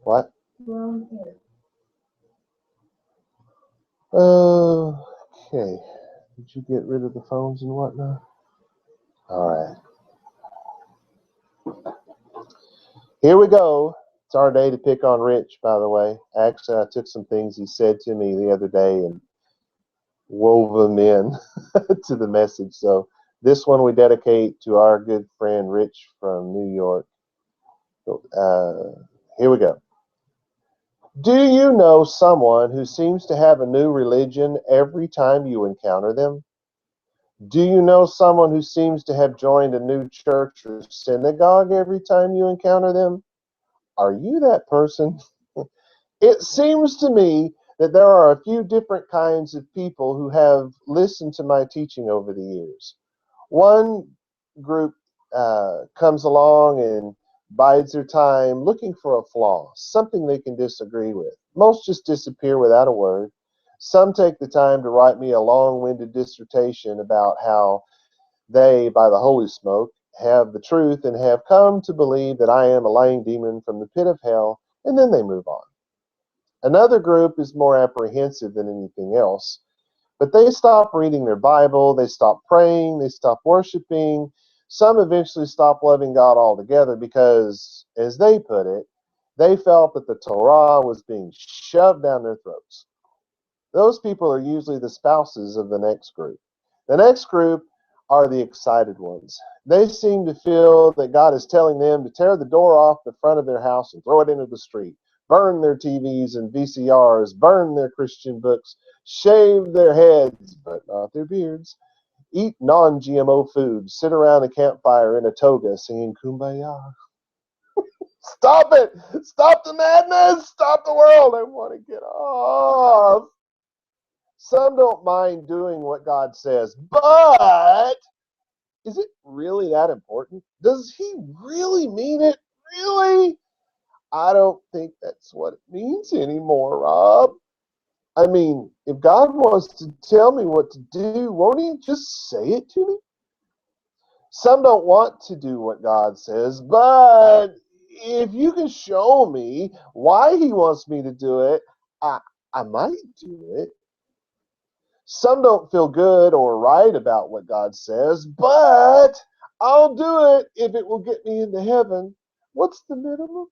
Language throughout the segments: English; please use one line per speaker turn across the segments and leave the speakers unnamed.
What? Okay. Did you get rid of the phones and whatnot? All right. Here we go. It's our day to pick on Rich, by the way. Actually, I took some things he said to me the other day and wove them in to the message. So this one we dedicate to our good friend Rich from New York. Here we go. Do you know someone who seems to have a new religion every time you encounter them? Do you know someone who seems to have joined a new church or synagogue every time you encounter them? Are you that person? It seems to me that there are a few different kinds of people who have listened to my teaching over the years. One group comes along and bides their time looking for a flaw, something they can disagree with. Most just disappear without a word. Some take the time to write me a long-winded dissertation about how they, by the holy smoke, have the truth and have come to believe that I am a lying demon from the pit of hell, and then they move on. Another group is more apprehensive than anything else, but they stop reading their Bible, they stop praying, they stop worshiping. Some eventually stop loving God altogether because, as they put it, they felt that the Torah was being shoved down their throats. Those people are usually the spouses of the next group. The next group are the excited ones. They seem to feel that God is telling them to tear the door off the front of their house and throw it into the street, burn their TVs and VCRs, burn their Christian books, shave their heads, but not their beards, eat non-GMO food, sit around a campfire in a toga singing Kumbaya. Stop it! Stop the madness! Stop the world! I want to get off. Some don't mind doing what God says, but is it really that important? Does he really mean it? Really? I don't think that's what it means anymore, Rob. I mean, if God wants to tell me what to do, won't he just say it to me? Some don't want to do what God says, but if you can show me why he wants me to do it, I might do it. Some don't feel good or right about what God says, but I'll do it if it will get me into heaven. What's the minimum?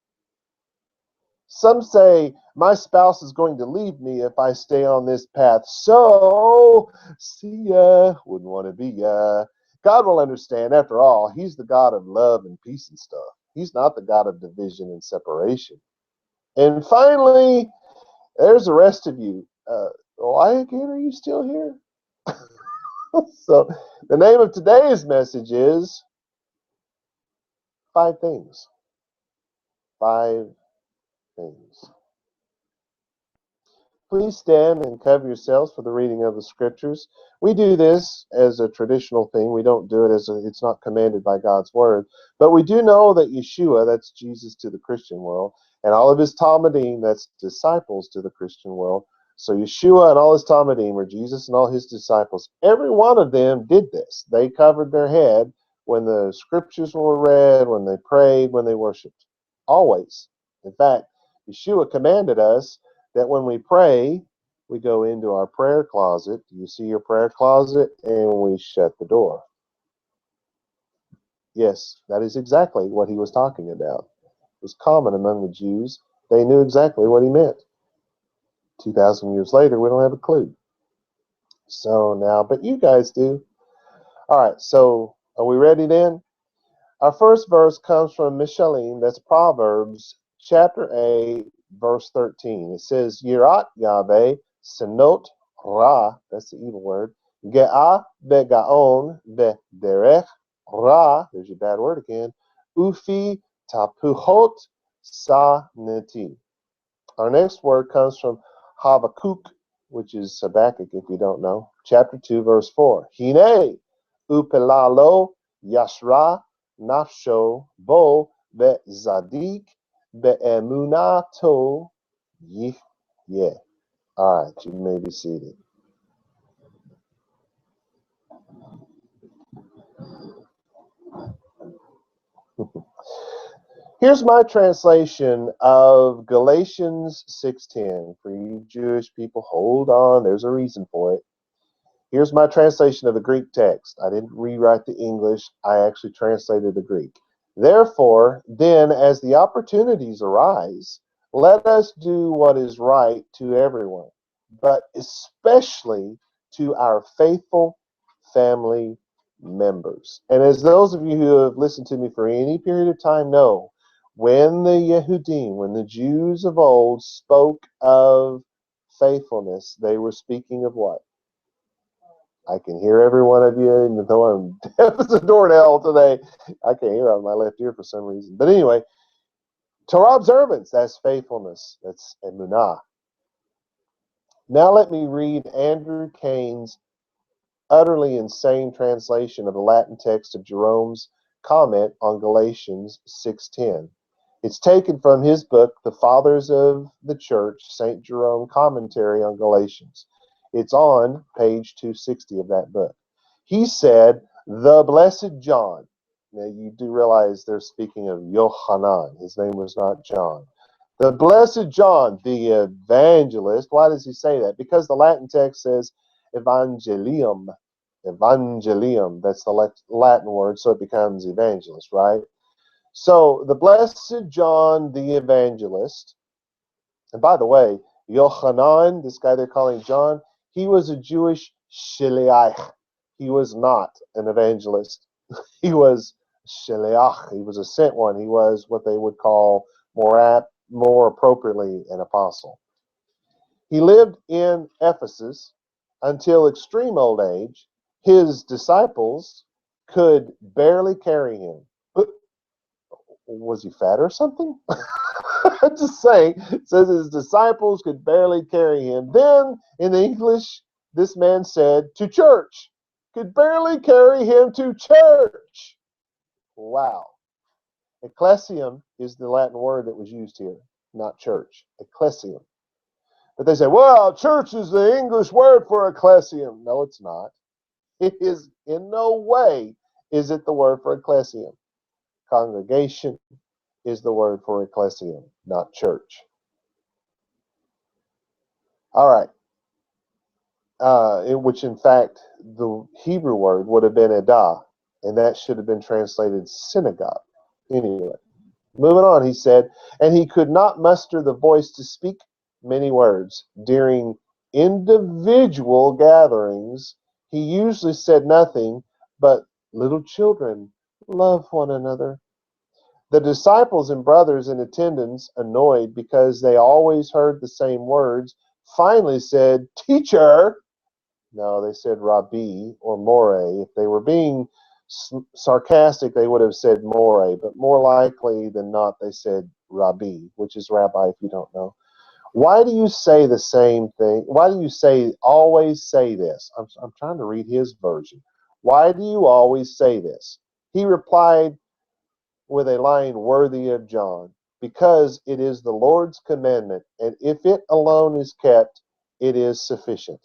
Some say my spouse is going to leave me if I stay on this path. So, see ya. Wouldn't want to be ya. God will understand. After all, he's the God of love and peace and stuff. He's not the God of division and separation. And finally, there's the rest of you. Why again are you still here? So, the name of today's message is 5 Things. 5 Things. Please stand and cover yourselves for the reading of the scriptures. We do this as a traditional thing. We don't do it it's not commanded by God's word. But we do know that Yeshua, that's Jesus to the Christian world, and all of his Talmudim, that's disciples to the Christian world. So Yeshua and all his Talmudim are Jesus and all his disciples. Every one of them did this. They covered their head when the scriptures were read, when they prayed, when they worshiped. Always. In fact, Yeshua commanded us that when we pray, we go into our prayer closet. You see your prayer closet, and we shut the door. Yes, that is exactly what he was talking about. It was common among the Jews. They knew exactly what he meant. 2,000 years later, we don't have a clue. So now, but you guys do. All right, so are we ready then? Our first verse comes from Mishalim, that's Proverbs chapter 8, verse 13. It says, Yirat Yahweh, Senot Ra, that's the evil word, Ge'ah Begaon Derech Ra, there's your bad word again, Ufi Tapuhot Sa Neti. Our next word comes from Habakkuk, which is Habakkuk if you don't know, chapter 2, verse 4. Hine Upelalo Yashra Nafsho Bo Be Zadik Be Emunato Yih. All right, you may be seated. Here's my translation of Galatians 6:10. For you Jewish people, hold on, there's a reason for it. Here's my translation of the Greek text. I didn't rewrite the English, I actually translated the Greek. Therefore, then, as the opportunities arise, let us do what is right to everyone, but especially to our faithful family members. And as those of you who have listened to me for any period of time know, when the Yehudim, when the Jews of old spoke of faithfulness, they were speaking of what? I can hear every one of you, even though I'm deaf as a doornail today. I can't hear out of my left ear for some reason. But anyway, Torah observance, that's faithfulness. That's emunah. Now let me read Andrew Cain's utterly insane translation of the Latin text of Jerome's comment on Galatians 6:10. It's taken from his book, The Fathers of the Church, St. Jerome Commentary on Galatians. It's on page 260 of that book. He said, the Blessed John. Now you do realize they're speaking of Yohanan. His name was not John. The Blessed John, the evangelist. Why does he say that? Because the Latin text says evangelium. Evangelium, that's the Latin word, so it becomes evangelist, right? So the Blessed John the Evangelist, and by the way, Yochanan, this guy they're calling John, he was a Jewish shliach. He was not an evangelist. He was shliach. He was a sent one. He was what they would call more appropriately an apostle. He lived in Ephesus until extreme old age. His disciples could barely carry him. Was he fat or something? I'm just saying. It says his disciples could barely carry him. Then, in English, this man said, to church. Could barely carry him to church. Wow. Ecclesium is the Latin word that was used here, not church. Ecclesium. But they say, well, church is the English word for ecclesium. No, it's not. It is in no way is it the word for ecclesium. Congregation is the word for ecclesium, not church. All right. Which in fact, the Hebrew word would have been edah, and that should have been translated synagogue. Anyway, moving on, he said, and he could not muster the voice to speak many words. During individual gatherings, he usually said nothing, but little children, love one another. The disciples and brothers in attendance, annoyed because they always heard the same words, finally said, teacher. No, they said Rabbi or More. If they were being sarcastic, they would have said More, but more likely than not, they said Rabbi, which is rabbi if you don't know. Why do you say the same thing? Why do you always say this? I'm trying to read his version. Why do you always say this? He replied with a line worthy of John, because it is the Lord's commandment, and if it alone is kept, it is sufficient.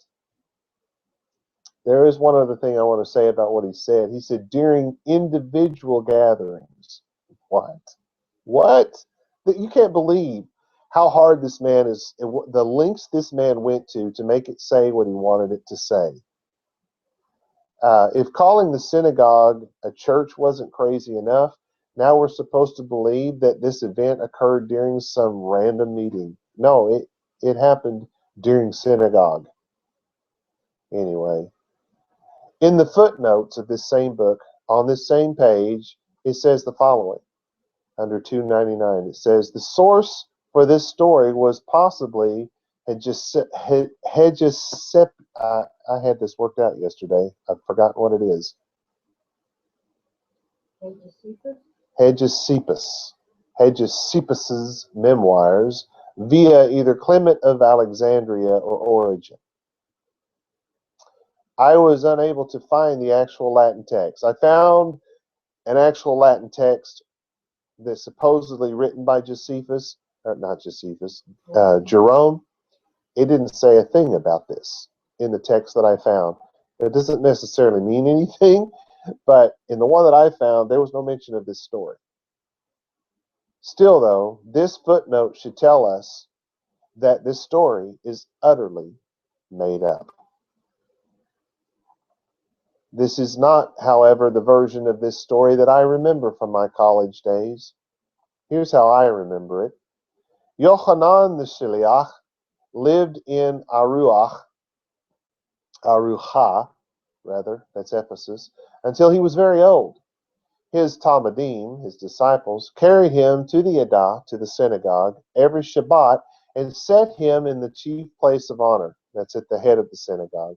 There is one other thing I want to say about what he said. He said, during individual gatherings. What? What? You can't believe how hard this man is, the lengths this man went to make it say what he wanted it to say. If calling the synagogue a church wasn't crazy enough, now we're supposed to believe that this event occurred during some random meeting. No, it happened during synagogue. Anyway, in the footnotes of this same book, on this same page, it says the following. Under 299, it says, the source for this story was possibly I had this worked out yesterday. I've forgotten what it is. Hegesippus's memoirs via either Clement of Alexandria or Origen. I was unable to find the actual Latin text. I found an actual Latin text that's supposedly written by Jerome. It didn't say a thing about this in the text that I found. It doesn't necessarily mean anything, but in the one that I found, there was no mention of this story. Still, though, this footnote should tell us that this story is utterly made up. This is not, however, the version of this story that I remember from my college days. Here's how I remember it. Yochanan the Shiliach lived in Aruha, that's Ephesus, until he was very old. His Talmudim, his disciples, carried him to the Adah, to the synagogue, every Shabbat, and set him in the chief place of honor. That's at the head of the synagogue.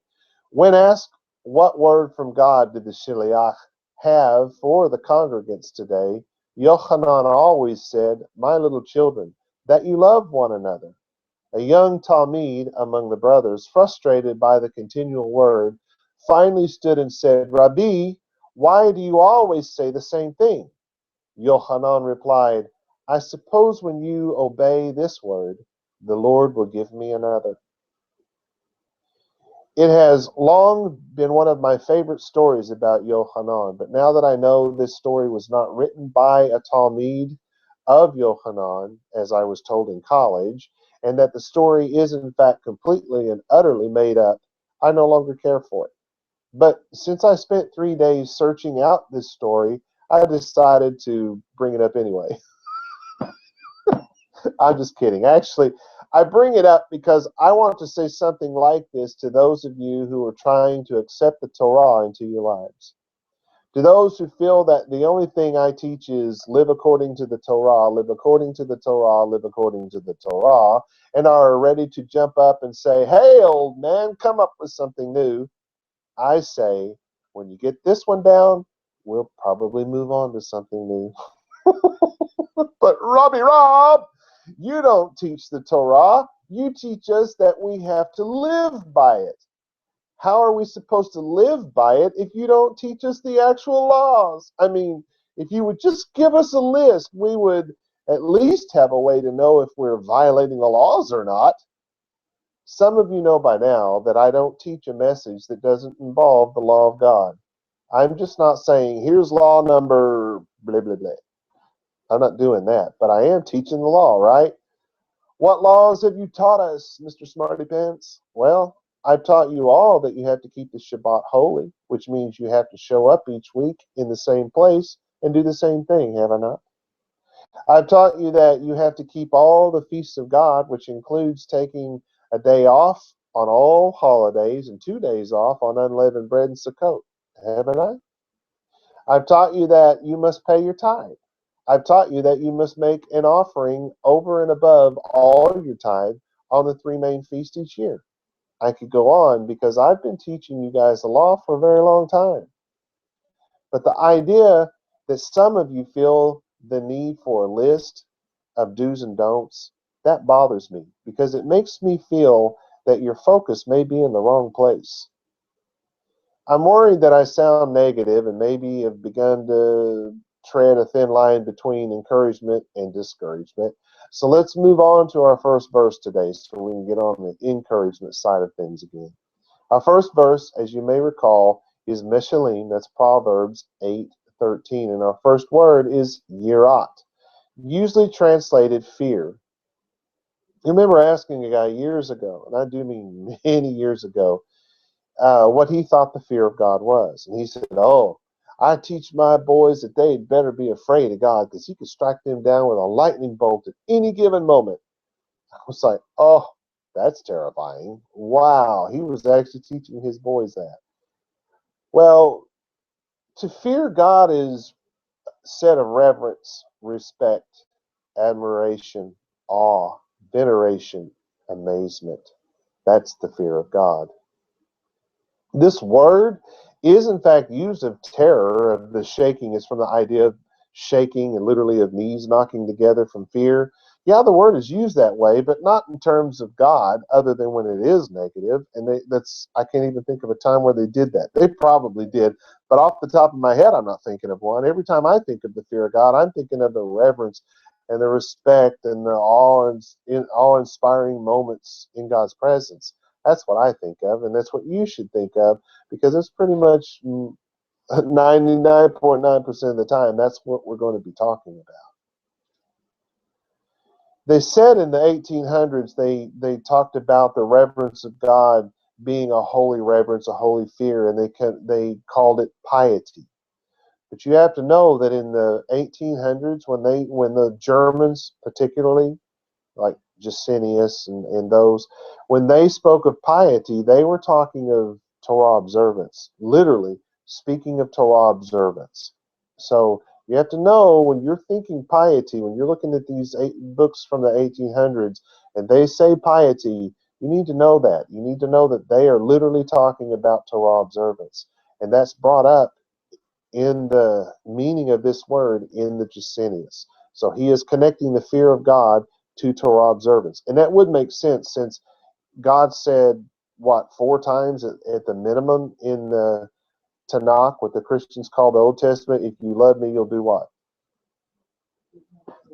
When asked what word from God did the Shiliach have for the congregants today, Yochanan always said, "My little children, that you love one another." A young Talmud among the brothers, frustrated by the continual word, finally stood and said, "Rabbi, why do you always say the same thing?" Yochanan replied, "I suppose when you obey this word, the Lord will give me another." It has long been one of my favorite stories about Yochanan, but now that I know this story was not written by a Talmud of Yochanan, as I was told in college, and that the story is in fact completely and utterly made up, I no longer care for it. But since I spent 3 days searching out this story, I decided to bring it up anyway. I'm just kidding. Actually, I bring it up because I want to say something like this to those of you who are trying to accept the Torah into your lives. To those who feel that the only thing I teach is live according to the Torah, live according to the Torah, live according to the Torah, and are ready to jump up and say, "Hey, old man, come up with something new," I say, when you get this one down, we'll probably move on to something new. But Robbie Rob, you don't teach the Torah. You teach us that we have to live by it. How are we supposed to live by it if you don't teach us the actual laws? I mean, if you would just give us a list, we would at least have a way to know if we're violating the laws or not. Some of you know by now that I don't teach a message that doesn't involve the law of God. I'm just not saying, here's law number blah, blah, blah. I'm not doing that, but I am teaching the law, right? What laws have you taught us, Mr. Smarty Pants? Well, I've taught you all that you have to keep the Shabbat holy, which means you have to show up each week in the same place and do the same thing, have I not? I've taught you that you have to keep all the feasts of God, which includes taking a day off on all holidays and 2 days off on unleavened bread and Sukkot, haven't I? I've taught you that you must pay your tithe. I've taught you that you must make an offering over and above all your tithe on the three main feasts each year. I could go on because I've been teaching you guys the law for a very long time. But the idea that some of you feel the need for a list of do's and don'ts, that bothers me because it makes me feel that your focus may be in the wrong place. I'm worried that I sound negative and maybe have begun to tread a thin line between encouragement and discouragement. So let's move on to our first verse today so we can get on the encouragement side of things again. Our first verse, as you may recall, is Meshalim. That's Proverbs 8:13. And our first word is yirat, usually translated fear. I remember asking a guy years ago, and I do mean many years ago, what he thought the fear of God was. And he said, "Oh, I teach my boys that they'd better be afraid of God because he could strike them down with a lightning bolt at any given moment." I was like, "Oh, that's terrifying." Wow, he was actually teaching his boys that. Well, to fear God is a set of reverence, respect, admiration, awe, veneration, amazement. That's the fear of God. This word is in fact used of terror. Of the shaking is from the idea of shaking and literally of knees knocking together from fear. Yeah, the word is used that way, but not in terms of God, other than when it is negative. And that's I can't even think of a time where they did that. They probably did, but off the top of my head, I'm not thinking of one. Every time I think of the fear of God, I'm thinking of the reverence and the respect and the awe-inspiring moments in God's presence. That's what I think of, and that's what you should think of, because it's pretty much 99.9% of the time, that's what we're going to be talking about. They said in the 1800s they talked about the reverence of God being a holy reverence, a holy fear, and they called it piety. But you have to know that in the 1800s, when the Germans, particularly like Jusinius and those, when they spoke of piety, they were talking of Torah observance, literally speaking of Torah observance. So you have to know when you're thinking piety, when you're looking at these books from the 1800s and they say piety, you need to know that. You need to know that they are literally talking about Torah observance. And that's brought up in the meaning of this word in the Jusinius. So he is connecting the fear of God to Torah observance. And that would make sense since God said, what, 4 times at the minimum in the Tanakh, what the Christians call the Old Testament, if you love me, you'll do what?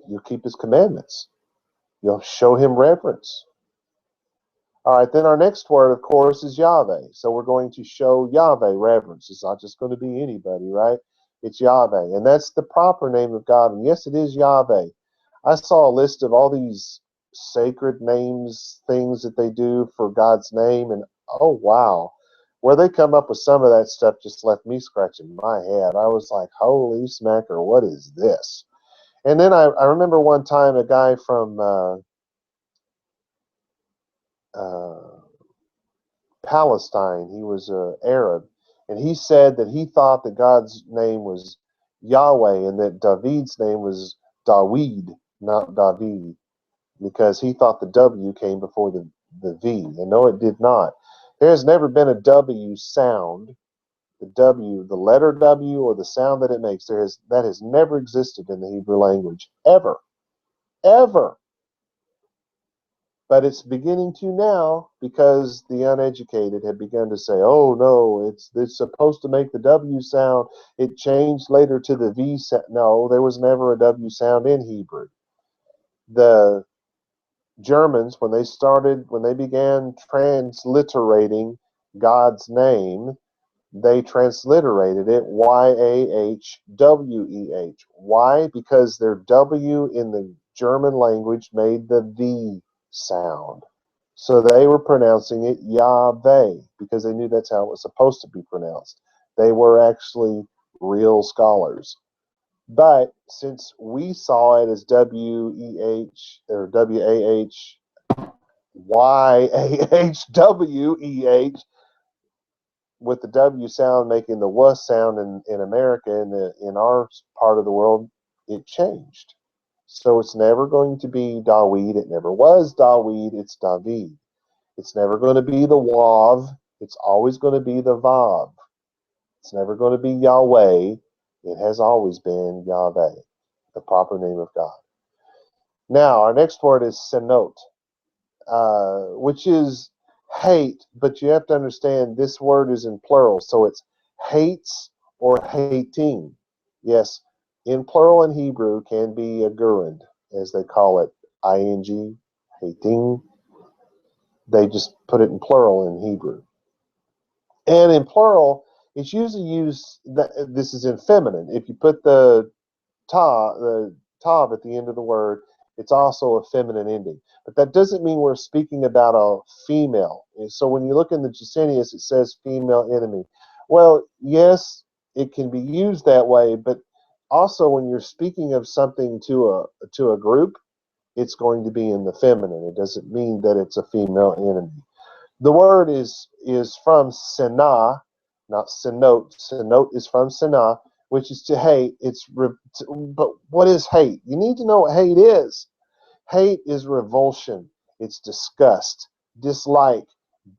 You'll keep his commandments. You'll show him reverence. All right, then our next word, of course, is Yahweh. So we're going to show Yahweh reverence. It's not just going to be anybody, right? It's Yahweh. And that's the proper name of God. And yes, it is Yahweh. I saw a list of all these sacred names, things that they do for God's name. And oh, wow. Where they come up with some of that stuff just left me scratching my head. I was like, holy smacker, what is this? And then I remember one time a guy from Palestine. He was an Arab, and he said that he thought that God's name was Yahweh and that David's name was Dawid, not David, because he thought the W came before the V. And no, it did not. There has never been a W sound, the W, the letter W, or the sound that it makes. That has never existed in the Hebrew language, ever, ever. But it's beginning to now because the uneducated have begun to say, oh, no, it's supposed to make the W sound. It changed later to the V sound. No, there was never a W sound in Hebrew. The Germans, when they began transliterating God's name, they transliterated it Yahweh. Why? Because their W in the German language made the V sound. So they were pronouncing it Yahweh because they knew that's how it was supposed to be pronounced. They were actually real scholars. But since we saw it as W-E-H or W-A-H-Y-A-H-W-E-H, with the W sound making the W sound in America, in our part of the world, it changed. So it's never going to be Dawid. It never was Dawid. It's David. It's never going to be the Wav. It's always going to be the Vav. It's never going to be Yahweh. It has always been Yahweh, the proper name of God. Now, our next word is Senot, which is hate, but you have to understand this word is in plural, so it's hates or hating. Yes, in plural in Hebrew can be a gerund, as they call it, ing, hating. They just put it in plural in Hebrew. And in plural, it's usually used, this is in feminine. If you put the tav at the end of the word, it's also a feminine ending. But that doesn't mean we're speaking about a female. So when you look in the Jusinius, it says female enemy. Well, yes, it can be used that way, but also when you're speaking of something to a group, it's going to be in the feminine. It doesn't mean that it's a female enemy. The word is from Senah, not Senot. Senot is from Senah, which is to hate. But what is hate? You need to know what hate is. Hate is revulsion. It's disgust, dislike,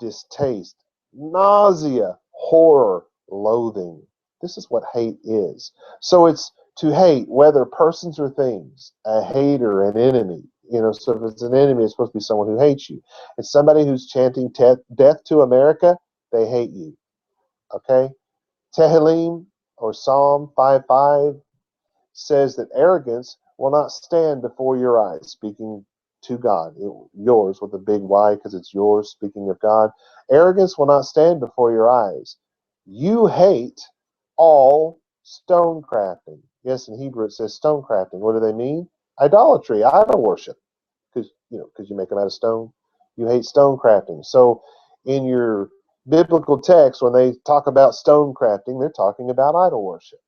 distaste, nausea, horror, loathing. This is what hate is. So it's to hate, whether persons or things, a hater, an enemy. So if it's an enemy, it's supposed to be someone who hates you. And somebody who's chanting death to America, they hate you. Okay? Tehillim or Psalm 5:5 says that arrogance will not stand before your eyes, speaking to God. Yours with a big Y because it's yours, speaking of God. Arrogance will not stand before your eyes. You hate all stonecrafting. Yes, in Hebrew it says stonecrafting. What do they mean? Idolatry, idol worship. because you make them out of stone. You hate stone crafting. So in your biblical text, when they talk about stone crafting, they're talking about idol worship.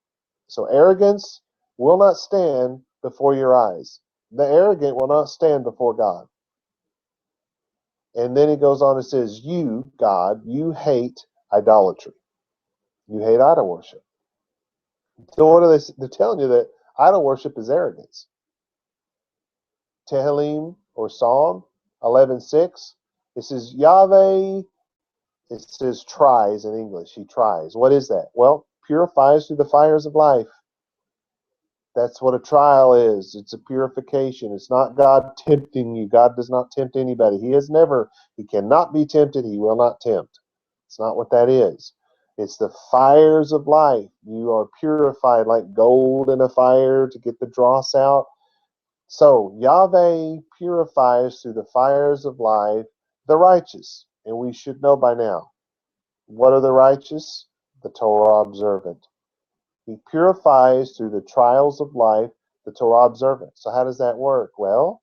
So arrogance will not stand before your eyes. The arrogant will not stand before God. And then he goes on and says, you, God, you hate idolatry. You hate idol worship. So what are they? They're telling you that idol worship is arrogance. Tehillim or Psalm 11:6. It says Yahweh. It says tries in English. He tries. What is that? Well, purifies through the fires of life. That's what a trial is. It's a purification. It's not God tempting you. God does not tempt anybody. He cannot be tempted. He will not tempt. It's not what that is. It's the fires of life. You are purified like gold in a fire to get the dross out. So Yahweh purifies through the fires of life the righteous. And we should know by now. What are the righteous? The Torah observant. He purifies through the trials of life the Torah observant. So how does that work? Well,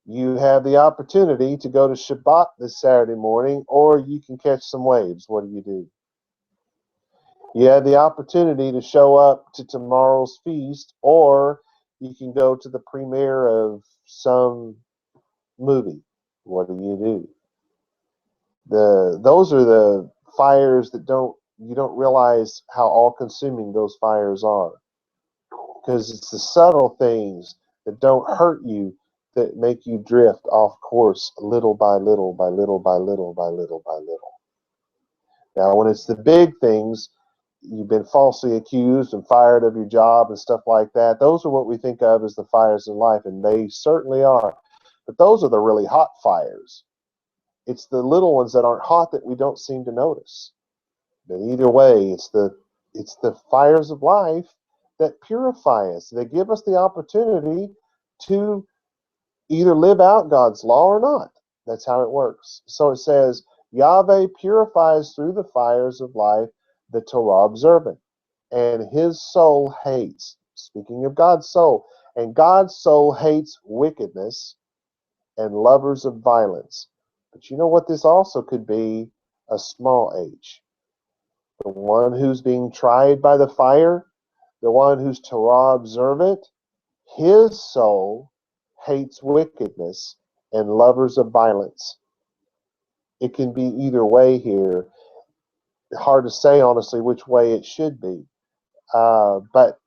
you have the opportunity to go to Shabbat this Saturday morning, or you can catch some waves. What do? You have the opportunity to show up to tomorrow's feast, or you can go to the premiere of some movie. What do? Those are the fires that you don't realize how all-consuming those fires are, because it's the subtle things that don't hurt you that make you drift off course little by little by little by little by little by little. Now, when it's the big things, you've been falsely accused and fired of your job and stuff like that, those are what we think of as the fires of life, and they certainly are. But those are the really hot fires. It's the little ones that aren't hot that we don't seem to notice. But either way, it's the fires of life that purify us. They give us the opportunity to either live out God's law or not. That's how it works. So it says, Yahweh purifies through the fires of life the Torah observant, and his soul hates. Speaking of God's soul, and God's soul hates wickedness and lovers of violence. But you know what this also could be? A small h. The one who's being tried by the fire, the one who's Torah observant, his soul hates wickedness and lovers of violence. It can be either way here. Hard to say, honestly, which way it should be. But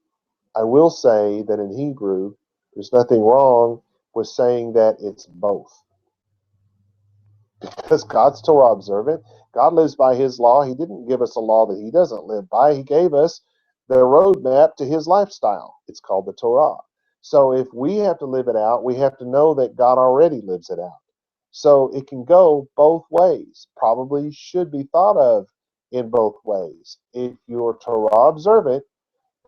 I will say that in Hebrew, there's nothing wrong with saying that it's both. Because God's Torah observant. God lives by his law. He didn't give us a law that he doesn't live by. He gave us the roadmap to his lifestyle. It's called the Torah. So if we have to live it out, we have to know that God already lives it out. So it can go both ways. Probably should be thought of in both ways. If you're Torah observant,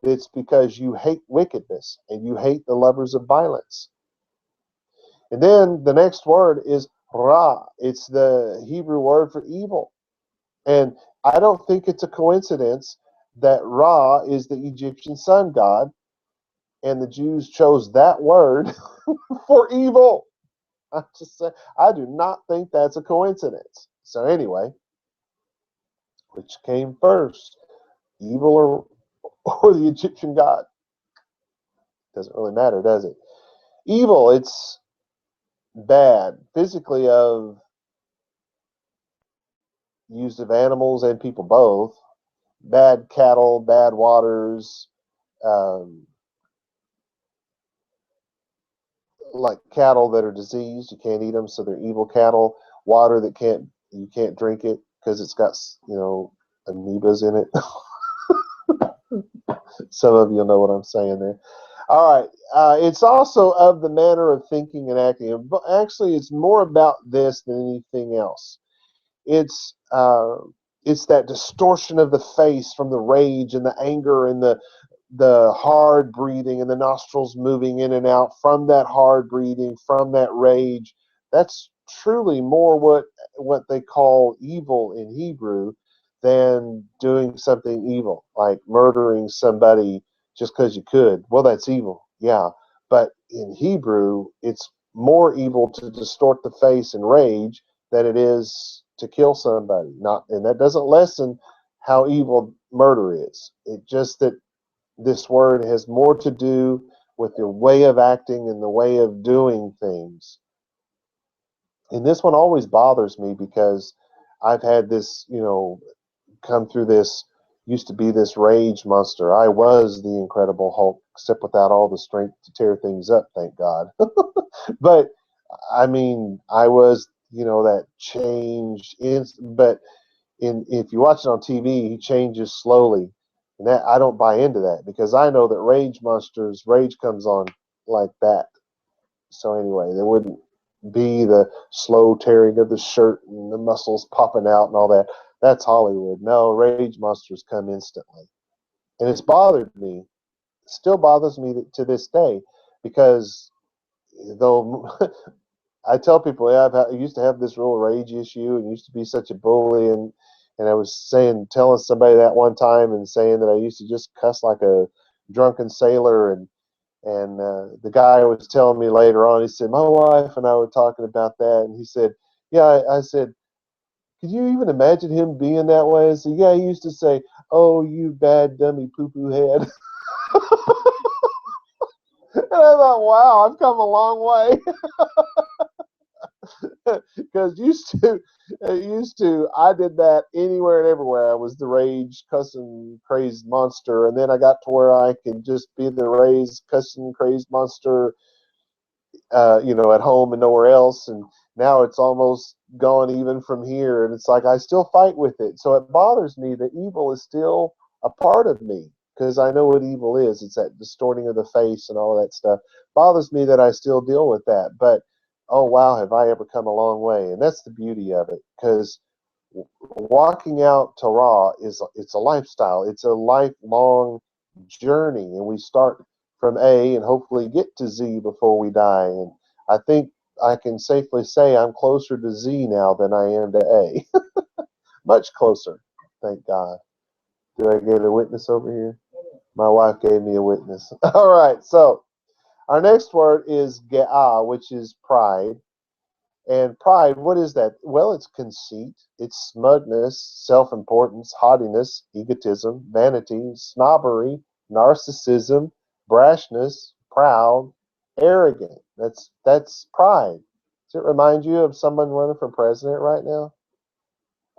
it's because you hate wickedness and you hate the lovers of violence. And then the next word is Ra. It's the Hebrew word for evil. And I don't think it's a coincidence that Ra is the Egyptian sun god, and the Jews chose that word for evil. I do not think that's a coincidence. So anyway, which came first, evil or the Egyptian god? Doesn't really matter, does it? Evil, it's bad, physically used of animals and people both. Bad cattle, bad waters, like cattle that are diseased, you can't eat them, so they're evil cattle. Water that you can't drink it because it's got amoebas in it. Some of you know what I'm saying there. All right. It's also of the manner of thinking and acting. But actually, it's more about this than anything else. It's that distortion of the face from the rage and the anger and the hard breathing and the nostrils moving in and out from that hard breathing, from that rage. That's truly more what they call evil in Hebrew than doing something evil, like murdering somebody just because you could. Well, that's evil, yeah. But in Hebrew, it's more evil to distort the face and rage than it is to kill somebody. And that doesn't lessen how evil murder is. It just that this word has more to do with the way of acting and the way of doing things. And this one always bothers me because I've had this, come through this, used to be this rage monster. I was the Incredible Hulk, except without all the strength to tear things up, thank God. But, I mean, I was, that changed. But if you watch it on TV, he changes slowly. And that I don't buy into that because I know that rage comes on like that. So anyway, there wouldn't be the slow tearing of the shirt and the muscles popping out and all that. That's Hollywood. No, rage monsters come instantly. And it's bothered me, still bothers me to this day, because though I tell people, yeah, I used to have this real rage issue and used to be such a bully, and I was telling somebody that one time and saying that I used to just cuss like a drunken sailor, and the guy was telling me later on, he said, my wife and I were talking about that, and he said, yeah, I said, could you even imagine him being that way? I said, yeah, he used to say, oh, you bad dummy poo-poo head. And I thought, wow, I've come a long way. Because used to, I did that anywhere and everywhere. I was the rage, cussing, crazed monster, and then I got to where I could just be the rage, cussing, crazed monster, at home and nowhere else. And now it's almost gone even from here, and it's like I still fight with it. So it bothers me that evil is still a part of me because I know what evil is. It's that distorting of the face and all of that stuff. Bothers me that I still deal with that, but oh wow, have I ever come a long way? And that's the beauty of it, because walking out Torah it's a lifestyle. It's a lifelong journey, and we start from A and hopefully get to Z before we die. And I think I can safely say I'm closer to Z now than I am to A. Much closer, thank God. Do I get a witness over here? My wife gave me a witness. All right, so our next word is ge'ah, which is pride. And pride, what is that? Well, it's conceit, it's smugness, self-importance, haughtiness, egotism, vanity, snobbery, narcissism, brashness, proud, arrogant. That's pride. Does it remind you of someone running for president right now?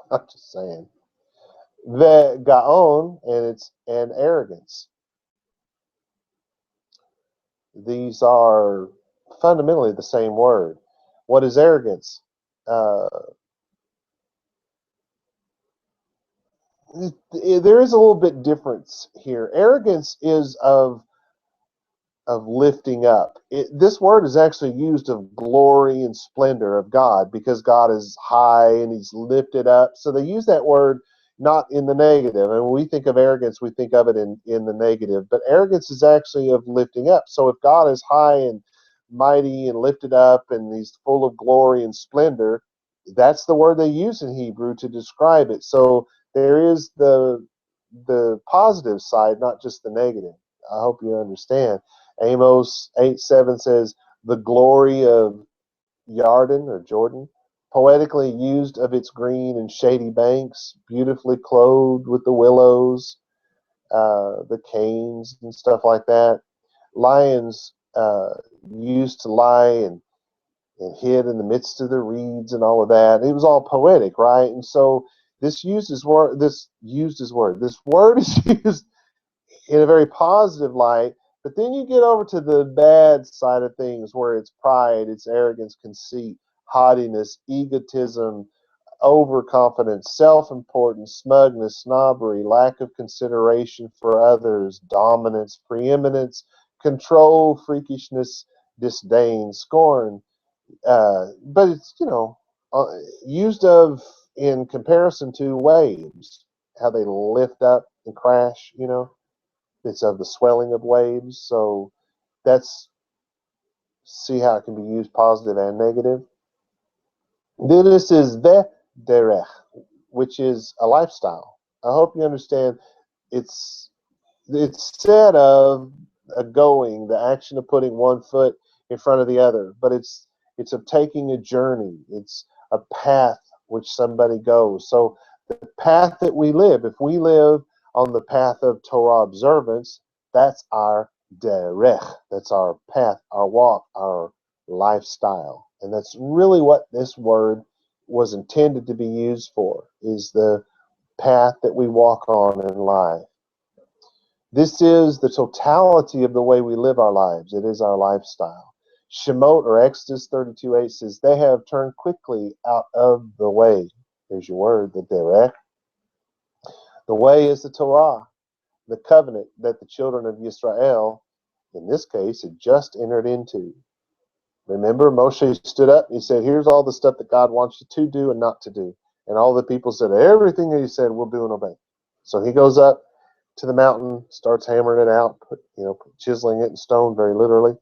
I'm just saying. The gaon, and arrogance. These are fundamentally the same word. What is arrogance? Uh, there is a little bit difference here. Arrogance is of lifting up. This word is actually used of glory and splendor of God because God is high and he's lifted up. So they use that word not in the negative. And when we think of arrogance, we think of it in the negative. But arrogance is actually of lifting up. So if God is high and mighty and lifted up and he's full of glory and splendor, that's the word they use in Hebrew to describe it. So there is the positive side, not just the negative. I hope you understand. Amos 8:7 says, the glory of Jordan, poetically used of its green and shady banks, beautifully clothed with the willows, the canes and stuff like that. Lions used to lie and hid in the midst of the reeds and all of that. It was all poetic, right? And so this word is used in a very positive light. But then you get over to the bad side of things where it's pride, it's arrogance, conceit, haughtiness, egotism, overconfidence, self-importance, smugness, snobbery, lack of consideration for others, dominance, preeminence, control, freakishness, disdain, scorn. But it's, used of in comparison to waves, how they lift up and crash, it's of the swelling of waves. So that's, see how it can be used positive and negative. Then this is the derech, which is a lifestyle. I hope you understand. It's said of a going, the action of putting one foot in front of the other, but it's of taking a journey. It's a path which somebody goes. So the path that we live, if we live on the path of Torah observance, that's our derech. That's our path, our walk, our lifestyle. And that's really what this word was intended to be used for, is the path that we walk on in life. This is the totality of the way we live our lives. It is our lifestyle. Shemot, or Exodus 32:8 says, they have turned quickly out of the way. There's your word, the derech. The way is the Torah, the covenant that the children of Israel, in this case, had just entered into. Remember, Moshe stood up and he said, here's all the stuff that God wants you to do and not to do. And all the people said, everything that he said, we'll do and obey. So he goes up to the mountain, starts hammering it out, chiseling it in stone, very literally.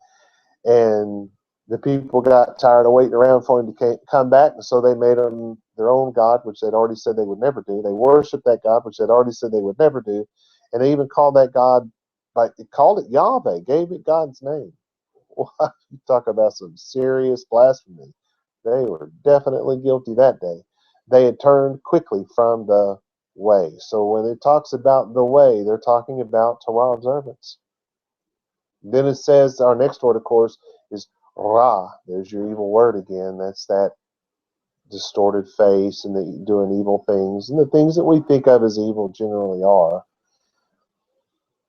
And the people got tired of waiting around for him to come back, and so they made him their own God, which they'd already said they would never do. They worshiped that God, which they'd already said they would never do. And they even called that God, they called it Yahweh, gave it God's name. Well, you talk about some serious blasphemy. They were definitely guilty that day. They had turned quickly from the way. So when it talks about the way, they're talking about Torah observance. Then it says, our next word, of course, is Ra. There's your evil word again. That's that distorted face and doing evil things. And the things that we think of as evil generally are.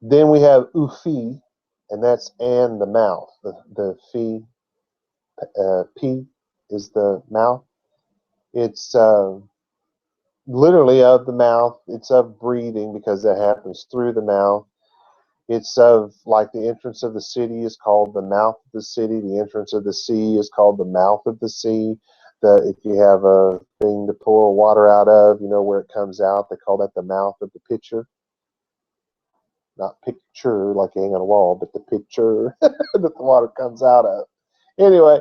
Then we have Ufi, and that's and the mouth. The Fi, P is the mouth. It's literally of the mouth. It's of breathing, because that happens through the mouth. It's of, like, the entrance of the city is called the mouth of the city. The entrance of the sea is called the mouth of the sea. If you have a thing to pour water out of, where it comes out, they call that the mouth of the pitcher. Not picture like you hang on a wall, but the pitcher that the water comes out of. Anyway,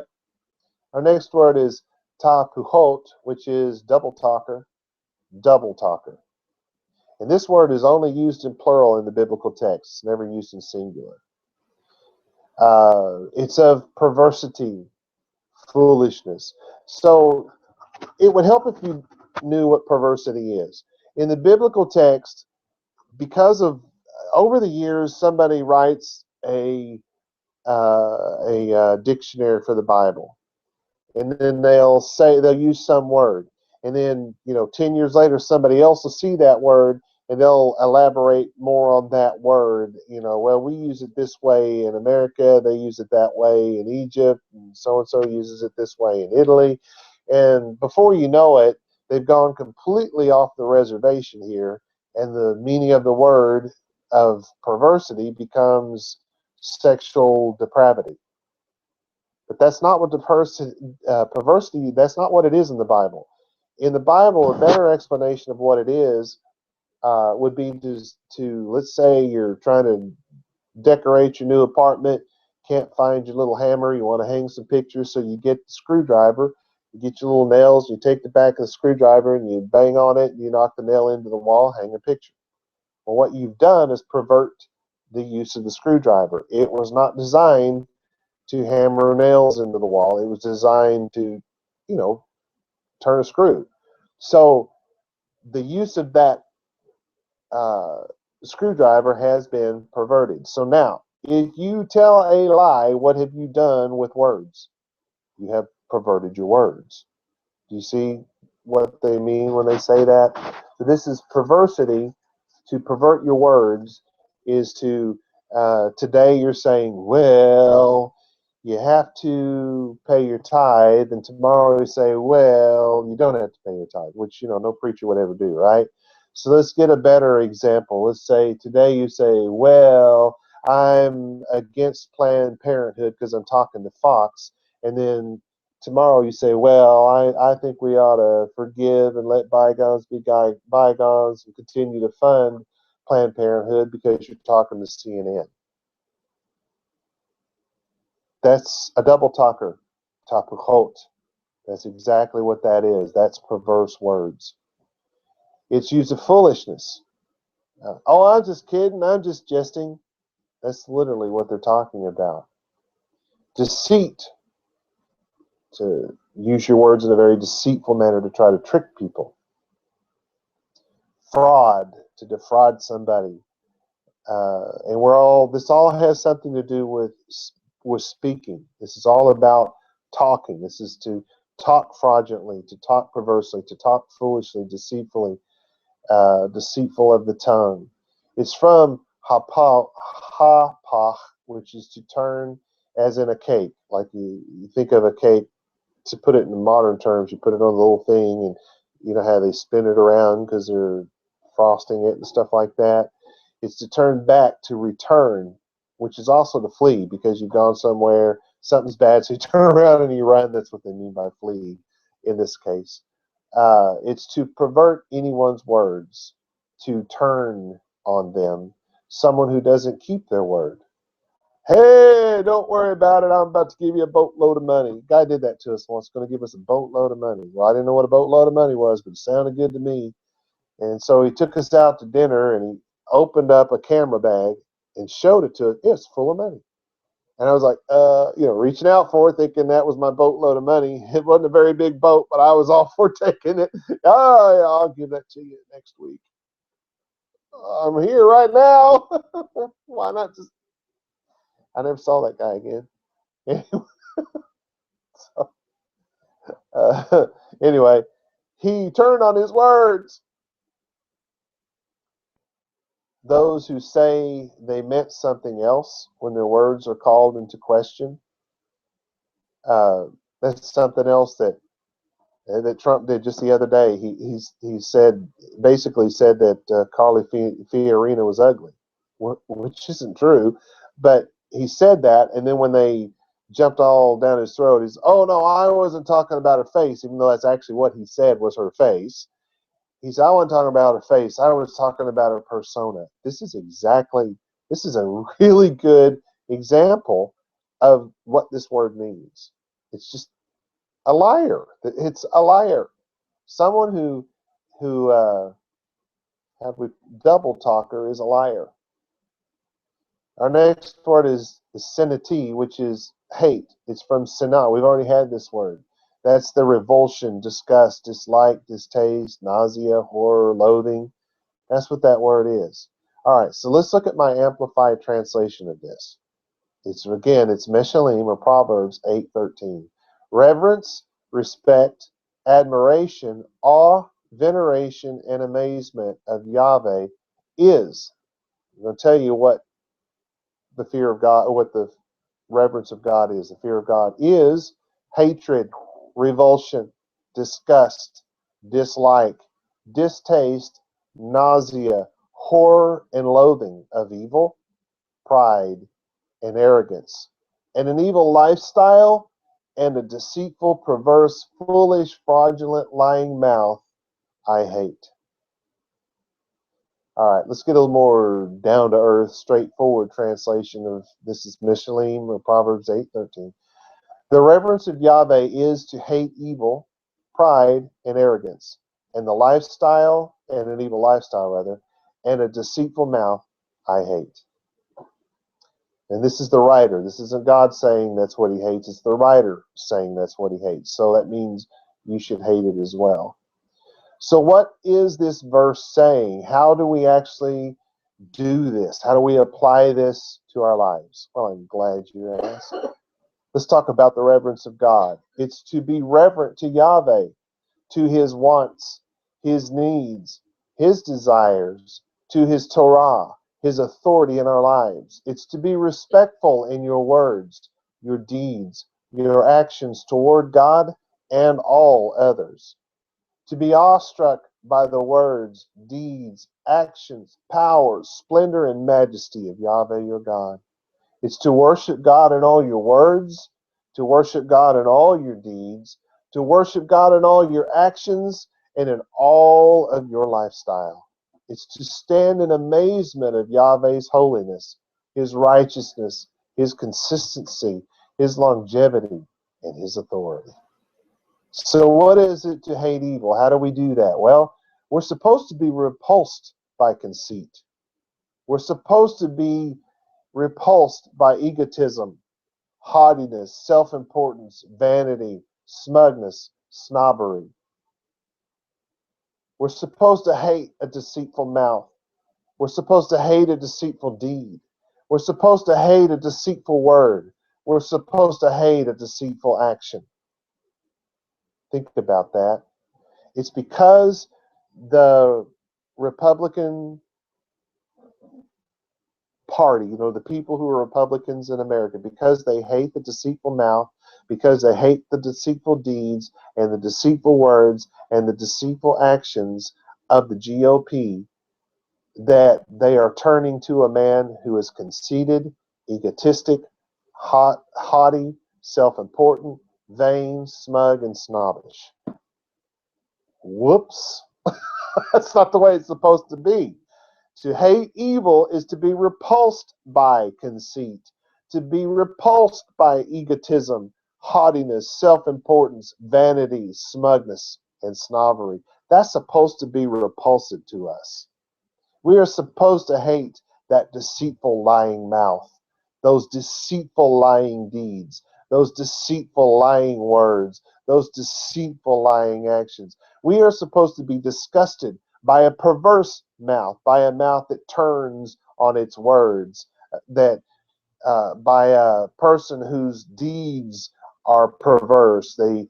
our next word is tapuhot, which is double talker, double talker. And this word is only used in plural in the biblical text. It's never used in singular. It's of perversity, foolishness. So it would help if you knew what perversity is. In the biblical text, because of, over the years, somebody writes a dictionary for the Bible. And then they'll use some word. And then, 10 years later, somebody else will see that word and they'll elaborate more on that word. Well, we use it this way in America, they use it that way in Egypt, and so uses it this way in Italy. And before you know it, they've gone completely off the reservation here, and the meaning of the word of perversity becomes sexual depravity. But that's not what perversity, that's not what it is in the Bible. In the Bible, a better explanation of what it is would be to, let's say you're trying to decorate your new apartment, can't find your little hammer, you want to hang some pictures, so you get the screwdriver, you get your little nails, you take the back of the screwdriver and you bang on it, and you knock the nail into the wall, hang a picture. Well, what you've done is pervert the use of the screwdriver. It was not designed to hammer nails into the wall. It was designed to, turn a screw. So the use of that screwdriver has been perverted. So now, if you tell a lie, what have you done with words? You have perverted your words. Do you see what they mean when they say that? So this is perversity. To pervert your words is to, today you're saying, well, you have to pay your tithe, and tomorrow you say, well, you don't have to pay your tithe, which, no preacher would ever do, right? So let's get a better example. Let's say today you say, well, I'm against Planned Parenthood because I'm talking to Fox, and then tomorrow you say, well, I think we ought to forgive and let bygones be bygones and continue to fund Planned Parenthood because you're talking to CNN. That's a double talker, tapuchot. That's exactly what that is. That's perverse words. It's used of foolishness. Oh, I'm just kidding. I'm just jesting. That's literally what they're talking about. Deceit, to use your words in a very deceitful manner to try to trick people. Fraud, to defraud somebody. And this all has something to do with speaking. This is all about talking. This is to talk fraudulently, to talk perversely, to talk foolishly, deceitfully, deceitful of the tongue. It's from hapach, which is to turn, as in a cake. Like you think of a cake, to put it in modern terms, you put it on the little thing, and you know how they spin it around because they're frosting it and stuff like that. It's to turn back, to return, which is also to flee, because you've gone somewhere, something's bad, so you turn around and you run. That's what they mean by flee in this case. It's to pervert anyone's words, to turn on them, someone who doesn't keep their word. Hey, don't worry about it. I'm about to give you a boatload of money. Guy did that to us once, going to give us a boatload of money. Well, I didn't know what a boatload of money was, but it sounded good to me. And so he took us out to dinner, and he opened up a camera bag and showed it to us. It's full of money. And I was like, reaching out for it, thinking that was my boatload of money. It wasn't a very big boat, but I was all for taking it. Oh, yeah, I'll give that to you next week. I'm here right now. Why not just... I never saw that guy again. Anyway, he turned on his words. Those who say they meant something else when their words are called into question, that's something else that Trump did just the other day. He said, basically said that Carly Fiorina was ugly, which isn't true, but he said that, and then when they jumped all down his throat, he's, oh no, I wasn't talking about her face, even though that's actually what he said was her face. He said, I wasn't talking about her face, I was talking about her persona. This is a really good example of what this word means. It's just a liar. It's a liar. Someone who double talker is a liar. Our next word is sinati, which is hate. It's from sinah. We've already had this word. That's the revulsion, disgust, dislike, distaste, nausea, horror, loathing. That's what that word is. All right, so let's look at my amplified translation of this. It's Meshalim, or Proverbs 8:13. Reverence, respect, admiration, awe, veneration, and amazement of Yahweh is. I'm going to tell you what the fear of God, or what the reverence of God is. The fear of God is hatred, revulsion, disgust, dislike, distaste, nausea, horror, and loathing of evil, pride, and arrogance, and an evil lifestyle, and a deceitful, perverse, foolish, fraudulent, lying mouth I hate. All right, let's get a little more down-to-earth, straightforward translation of this. Is Mishalim, or Proverbs 8:13. The reverence of Yahweh is to hate evil, pride, and arrogance, and the lifestyle, and an evil lifestyle rather, and a deceitful mouth I hate. And this is the writer. This isn't God saying that's what he hates. It's the writer saying that's what he hates. So that means you should hate it as well. So what is this verse saying? How do we actually do this? How do we apply this to our lives? Well, I'm glad you asked. Let's talk about the reverence of God. It's to be reverent to Yahweh, to his wants, his needs, his desires, to his Torah, his authority in our lives. It's to be respectful in your words, your deeds, your actions toward God and all others. To be awestruck by the words, deeds, actions, powers, splendor, and majesty of Yahweh your God. It's to worship God in all your words, to worship God in all your deeds, to worship God in all your actions, and in all of your lifestyle. It's to stand in amazement of Yahweh's holiness, his righteousness, his consistency, his longevity, and his authority. So what is it to hate evil? How do we do that? Well, we're supposed to be repulsed by conceit. We're supposed to be repulsed by egotism, haughtiness, self-importance, vanity, smugness, snobbery. We're supposed to hate a deceitful mouth. We're supposed to hate a deceitful deed. We're supposed to hate a deceitful word. We're supposed to hate a deceitful action. Think about that. It's because the Republican Party, the people who are Republicans in America, because they hate the deceitful mouth, because they hate the deceitful deeds and the deceitful words and the deceitful actions of the GOP, that they are turning to a man who is conceited, egotistic, haughty, self-important, vain, smug, and snobbish. Whoops. That's not the way it's supposed to be. To hate evil is to be repulsed by conceit, to be repulsed by egotism, haughtiness, self-importance, vanity, smugness, and snobbery. That's supposed to be repulsive to us. We are supposed to hate that deceitful lying mouth, those deceitful lying deeds, those deceitful lying words, those deceitful lying actions. We are supposed to be disgusted by a perverse mouth, by a mouth that turns on its words, that by a person whose deeds are perverse. They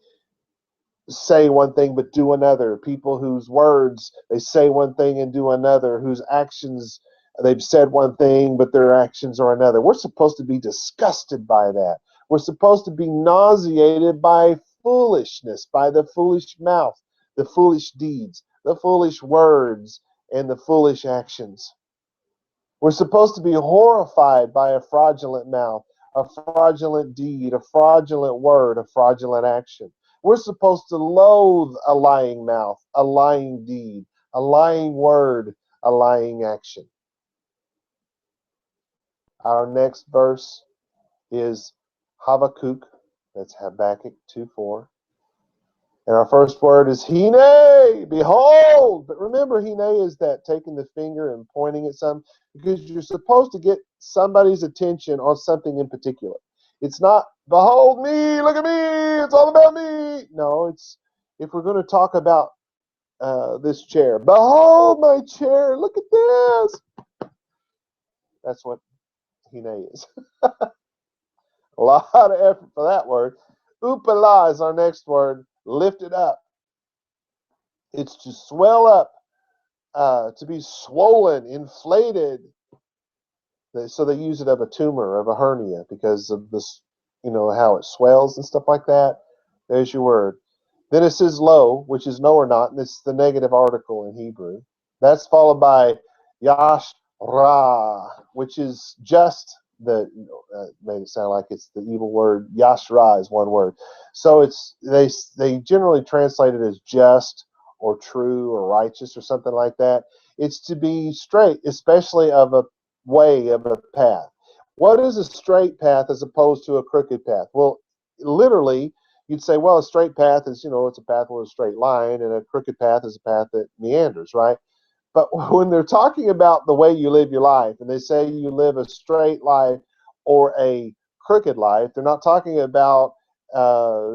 say one thing but do another. People whose words, they say one thing and do another, whose actions, they've said one thing but their actions are another. We're supposed to be disgusted by that. We're supposed to be nauseated by foolishness, by the foolish mouth, the foolish deeds, the foolish words, and the foolish actions. We're supposed to be horrified by a fraudulent mouth, a fraudulent deed, a fraudulent word, a fraudulent action. We're supposed to loathe a lying mouth, a lying deed, a lying word, a lying action. Our next verse is Habakkuk. That's Habakkuk 2:4. And our first word is hine, behold. But remember, hine is that taking the finger and pointing at something, because you're supposed to get somebody's attention on something in particular. It's not, behold me, look at me, it's all about me. No, it's, if we're going to talk about this chair, behold my chair, look at this. That's what hine is. A lot of effort for that word. Upala is our next word, lifted up. It's to swell up, to be swollen, inflated. So they use it of a tumor, of a hernia, because of this, how it swells and stuff like that. There's your word. Then it says lo, which is no or not, and it's the negative article in Hebrew. That's followed by yashra, which is just the, made it sound like it's the evil word. Yashra is one word. So it's, they generally translate it as just or true or righteous or something like that. It's to be straight, especially of a way, of a path. What is a straight path as opposed to a crooked path? Well, literally, you'd say, well, a straight path is, it's a path with a straight line, and a crooked path is a path that meanders, right? But when they're talking about the way you live your life, and they say you live a straight life or a crooked life, they're not talking about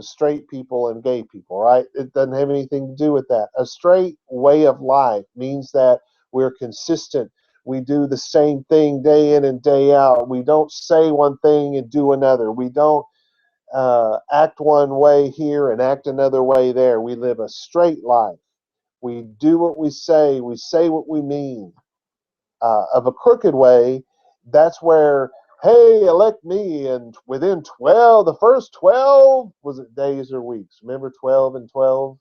straight people and gay people, right? It doesn't have anything to do with that. A straight way of life means that we're consistent. We do the same thing day in and day out. We don't say one thing and do another. We don't act one way here and act another way there. We live a straight life. We do what we say what we mean. Of a crooked way, that's where, hey, elect me, and within 12, the first 12, was it days or weeks? Remember 12 and 12?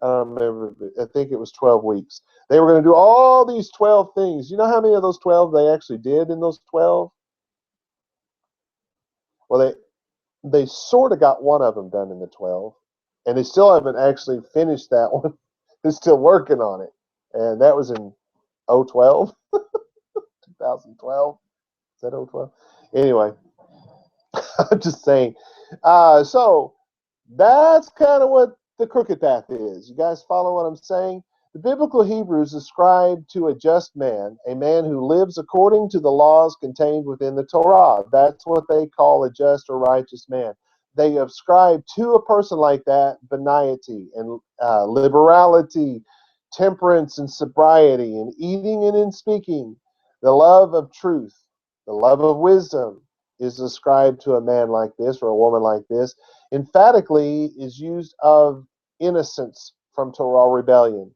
I don't remember. I think it was 12 weeks. They were going to do all these 12 things. You know how many of those 12 they actually did in those 12? Well, they sort of got one of them done in the 12, and they still haven't actually finished that one. They're still working on it, and that was in 012, 2012. Is that 012? Anyway, I'm just saying. So that's kind of what the crooked path is. You guys follow what I'm saying? The biblical Hebrews ascribe to a just man, a man who lives according to the laws contained within the Torah. That's what they call a just or righteous man. They ascribe to a person like that benignity and liberality, temperance and sobriety, and eating and in speaking. The love of truth, the love of wisdom is ascribed to a man like this or a woman like this. Emphatically is used of innocence from Torah rebellion.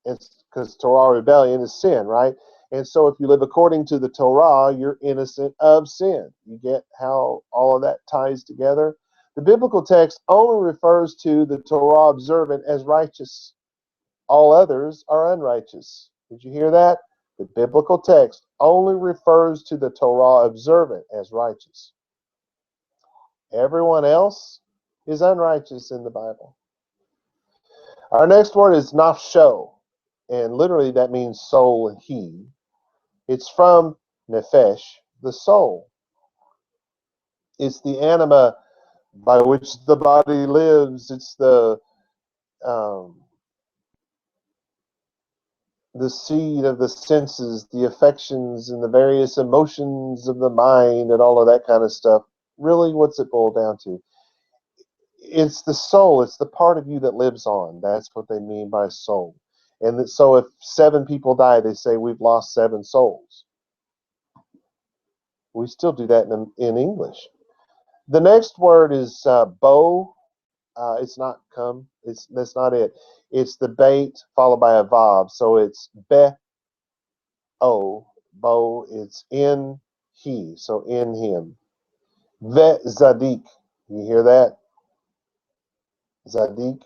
It's because Torah rebellion is sin, right? And so if you live according to the Torah, you're innocent of sin. You get how all of that ties together? The biblical text only refers to the Torah observant as righteous. All others are unrighteous. Did you hear that? The biblical text only refers to the Torah observant as righteous. Everyone else is unrighteous in the Bible. Our next word is nafsho, and literally that means soul and he. It's from nephesh, the soul. It's the anima by which the body lives. It's the seed of the senses, the affections, and the various emotions of the mind, and all of that kind of stuff. Really, what's it boiled down to? It's the soul. It's the part of you that lives on. That's what they mean by soul. And so if 7 people die, they say we've lost 7 souls. We still do that in English. The next word is bo. It's not come. That's not it. It's the bait followed by a vav. So it's be o. Bo. It's in he. So in him. Ve zadik. You hear that? Zadik,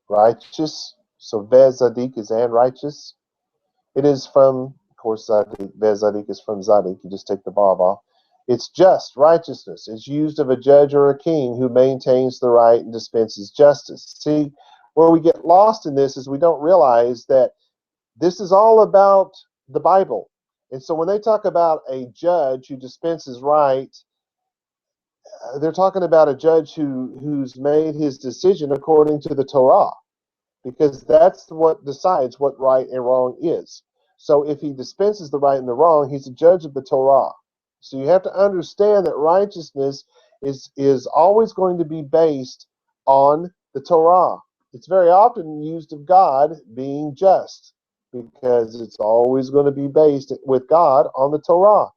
righteous. So ve zadik is and righteous. It is from, of course, zadik. Ve zadik is from zadik. You just take the vav off. It's just righteousness. It's used of a judge or a king who maintains the right and dispenses justice. See, where we get lost in this is we don't realize that this is all about the Bible. And so when they talk about a judge who dispenses right, they're talking about a judge who's made his decision according to the Torah, because that's what decides what right and wrong is. So if he dispenses the right and the wrong, he's a judge of the Torah. So you have to understand that righteousness is always going to be based on the Torah. It's very often used of God being just, because it's always going to be based with God on the Torah.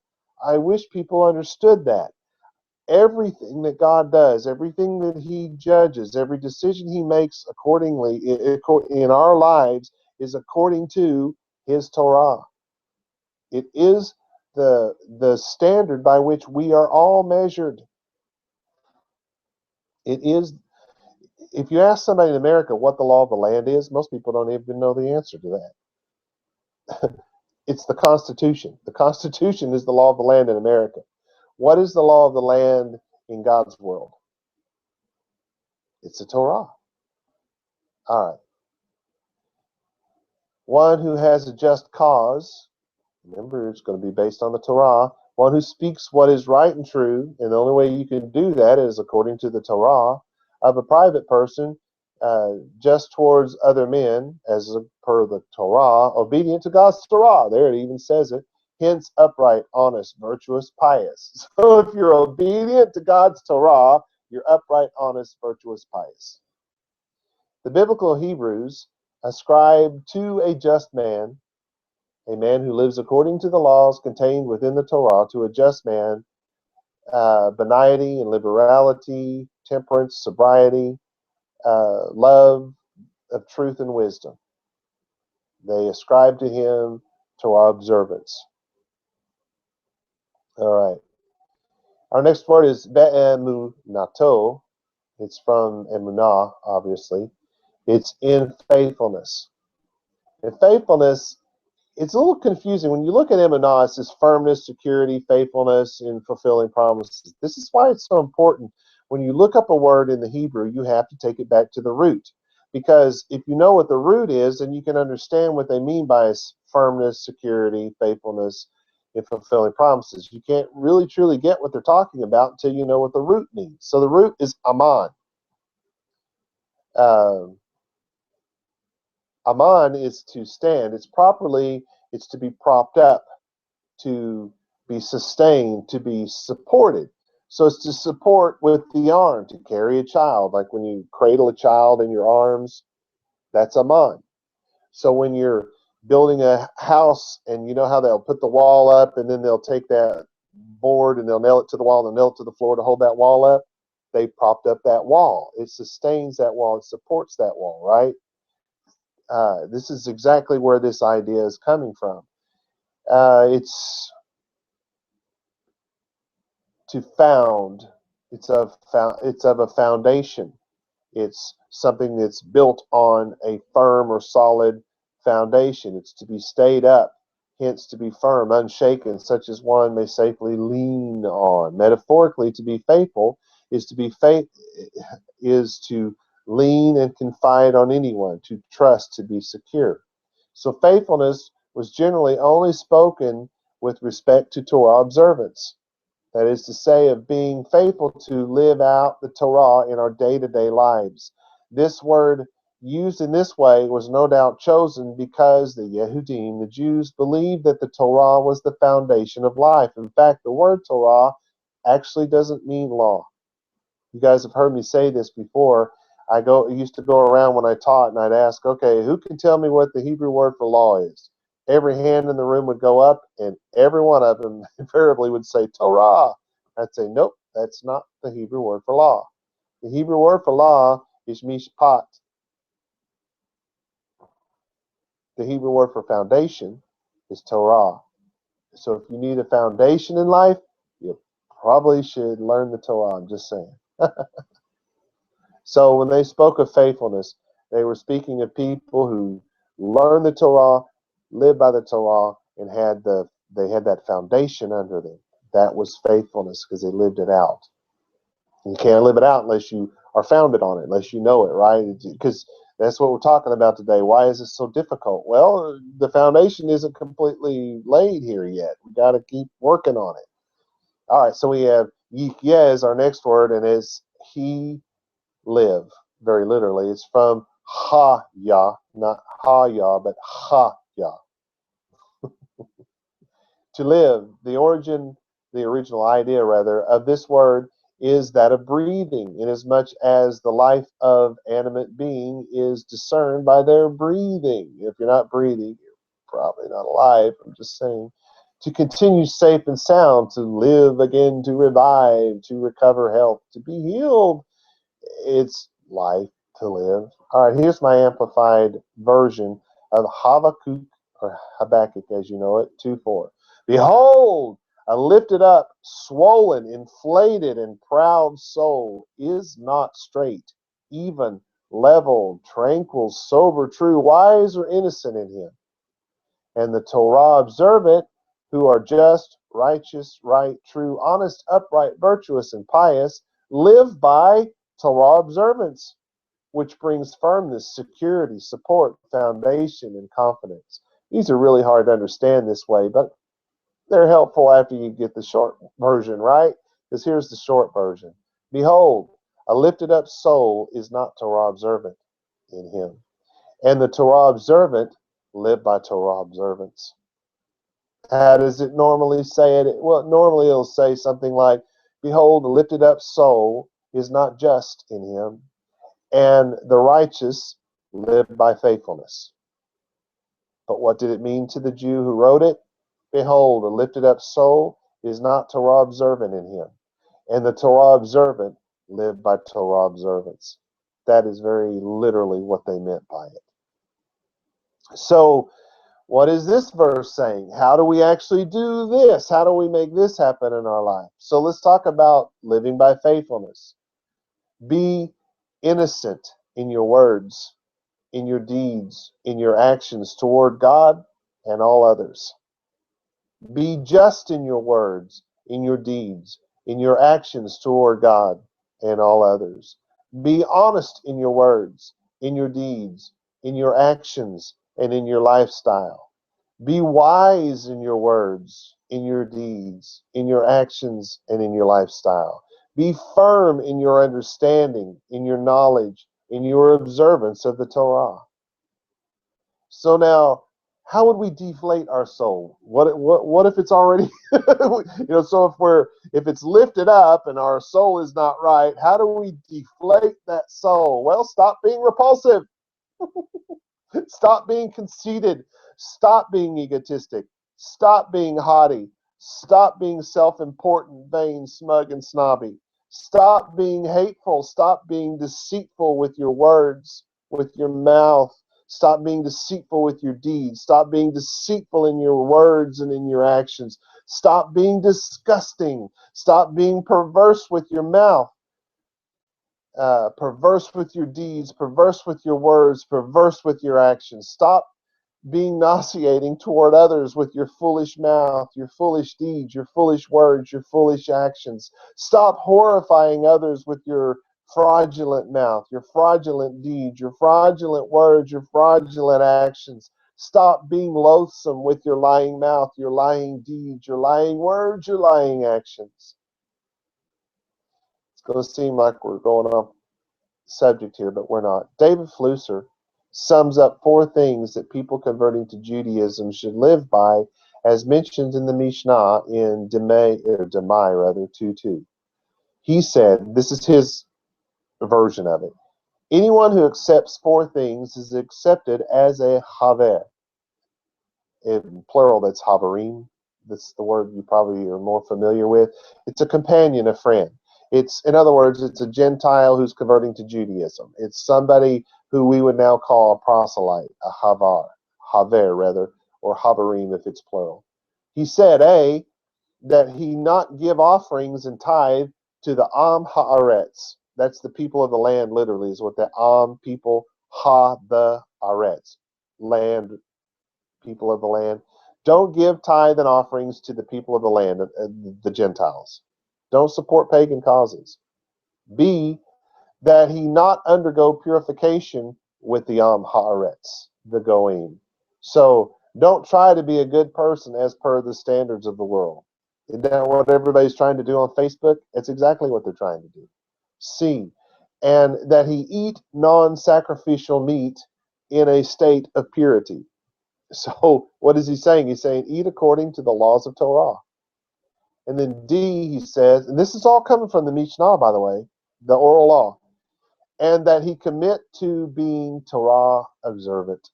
I wish people understood that. Everything that God does, everything that he judges, every decision he makes accordingly in our lives is according to his Torah. It is the standard by which we are all measured. It is, if you ask somebody in America what the law of the land is, most people don't even know the answer to that. It's the Constitution. The Constitution is the law of the land in America. What is the law of the land in God's world? It's the Torah. All right. One who has a just cause, remember, it's going to be based on the Torah. One who speaks what is right and true, and the only way you can do that is according to the Torah. Of a private person, just towards other men, as per the Torah, obedient to God's Torah. There it even says it. Hence, upright, honest, virtuous, pious. So if you're obedient to God's Torah, you're upright, honest, virtuous, pious. The biblical Hebrews ascribe to a just man, a man who lives according to the laws contained within the Torah, to a just man, benignity and liberality, temperance, sobriety, love of truth and wisdom. They ascribe to him Torah observance. All right. Our next word is be'emunato. It's from emunah, obviously. It's in faithfulness. And faithfulness, it's a little confusing. When you look at emunah, it's this firmness, security, faithfulness in fulfilling promises. This is why it's so important. When you look up a word in the Hebrew, you have to take it back to the root. Because if you know what the root is, then you can understand what they mean by firmness, security, faithfulness in fulfilling promises. You can't really truly get what they're talking about until you know what the root means. So the root is aman. Aman is to stand. It's to be propped up, to be sustained, to be supported. So it's to support with the arm, to carry a child. Like when you cradle a child in your arms, that's Aman. So when you're building a house and you know how they'll put the wall up and then they'll take that board and they'll nail it to the wall and they'll nail it to the floor to hold that wall up, they propped up that wall. It sustains that wall. It supports that wall, right? This is exactly where this idea is coming from. It's to found. It's of a foundation. It's something that's built on a firm or solid foundation. It's to be stayed up, hence to be firm, unshaken, such as one may safely lean on. Metaphorically, to be faithful is to lean and confide on anyone, to trust, to be secure. So faithfulness was generally only spoken with respect to Torah observance. That is to say, of being faithful to live out the Torah in our day-to-day lives. This word used in this way was no doubt chosen because the Yehudim, the Jews, believed that the Torah was the foundation of life. In fact, the word Torah actually doesn't mean law. You guys have heard me say this before. I used to go around when I taught and I'd ask, okay, who can tell me what the Hebrew word for law is? Every hand in the room would go up and every one of them invariably would say Torah. I'd say, nope, that's not the Hebrew word for law. The Hebrew word for law is mishpat. The Hebrew word for foundation is Torah. So if you need a foundation in life, you probably should learn the Torah. I'm just saying. So when they spoke of faithfulness, they were speaking of people who learned the Torah, lived by the Torah, and they had that foundation under them. That was faithfulness because they lived it out. And you can't live it out unless you are founded on it, unless you know it, right? Because that's what we're talking about today. Why is this so difficult? Well, the foundation isn't completely laid here yet. We got to keep working on it. All right, so we have Yikye as our next word, and is he live, very literally. It's from ha-ya, not ha-ya, but ha-ya. To live, the original idea, rather, of this word is that of breathing, inasmuch as the life of animate being is discerned by their breathing. If you're not breathing, you're probably not alive. I'm just saying. To continue safe and sound, to live again, to revive, to recover health, to be healed. It's life to live. All right, here's my amplified version of Habakkuk, or Habakkuk as you know it, 2:4. Behold, a lifted up, swollen, inflated, and proud soul is not straight, even, level, tranquil, sober, true, wise, or innocent in him. And the Torah observant, who are just, righteous, right, true, honest, upright, virtuous, and pious, live by Torah observance, which brings firmness, security, support, foundation, and confidence. These are really hard to understand this way, but they're helpful after you get the short version, right? Because here's the short version. Behold, a lifted up soul is not Torah observant in him. And the Torah observant live by Torah observance. How does it normally say it? Well, normally it'll say something like, behold, a lifted up soul is not just in him, and the righteous live by faithfulness. But what did it mean to the Jew who wrote it? Behold, a lifted up soul is not Torah observant in him, and the Torah observant live by Torah observance. That is very literally what they meant by it. So, what is this verse saying? How do we actually do this? How do we make this happen in our life? So let's talk about living by faithfulness. Be innocent in your words, in your deeds, in your actions toward God and all others. Be just in your words, in your deeds, in your actions toward God and all others. Be honest in your words, in your deeds, in your actions, and in your lifestyle. Be wise in your words, in your deeds, in your actions, and in your lifestyle. Be firm in your understanding, in your knowledge, in your observance of the Torah. So now, how would we deflate our soul? What if it's already so if it's lifted up and our soul is not right, how do we deflate that soul? Well, stop being repulsive. Stop being conceited. Stop being egotistic. Stop being haughty. Stop being self-important, vain, smug, and snobby. Stop being hateful. Stop being deceitful with your words, with your mouth. Stop being deceitful with your deeds. Stop being deceitful in your words and in your actions. Stop being disgusting. Stop being perverse with your mouth. Perverse with your deeds, perverse with your words, perverse with your actions. Stop being nauseating toward others with your foolish mouth, your foolish deeds, your foolish words, your foolish actions. Stop horrifying others with your fraudulent mouth, your fraudulent deeds, your fraudulent words, your fraudulent actions. Stop being loathsome with your lying mouth, your lying deeds, your lying words, your lying actions. It's going to seem like we're going off subject here, but we're not. David Flusser sums up 4 things that people converting to Judaism should live by, as mentioned in the Mishnah in Demai 2:2. He said, this is his version of it. Anyone who accepts 4 things is accepted as a haver. In plural, that's haverim. That's the word you probably are more familiar with. It's a companion, a friend. In other words, it's a Gentile who's converting to Judaism. It's somebody who we would now call a proselyte, a haver rather, or haverim if it's plural. He said, A, that he not give offerings and tithe to the Am Haaretz. That's the people of the land, literally, is what the Am people, the Aretz, land, people of the land. Don't give tithe and offerings to the people of the land, the Gentiles. Don't support pagan causes. B, that he not undergo purification with the Am Haaretz, the Goim. So don't try to be a good person as per the standards of the world. Isn't that what everybody's trying to do on Facebook? It's exactly what they're trying to do. C, and that he eat non-sacrificial meat in a state of purity. So what is he saying? He's saying eat according to the laws of Torah. And then D, he says, and this is all coming from the Mishnah, by the way, the oral law, and that he commit to being Torah observant.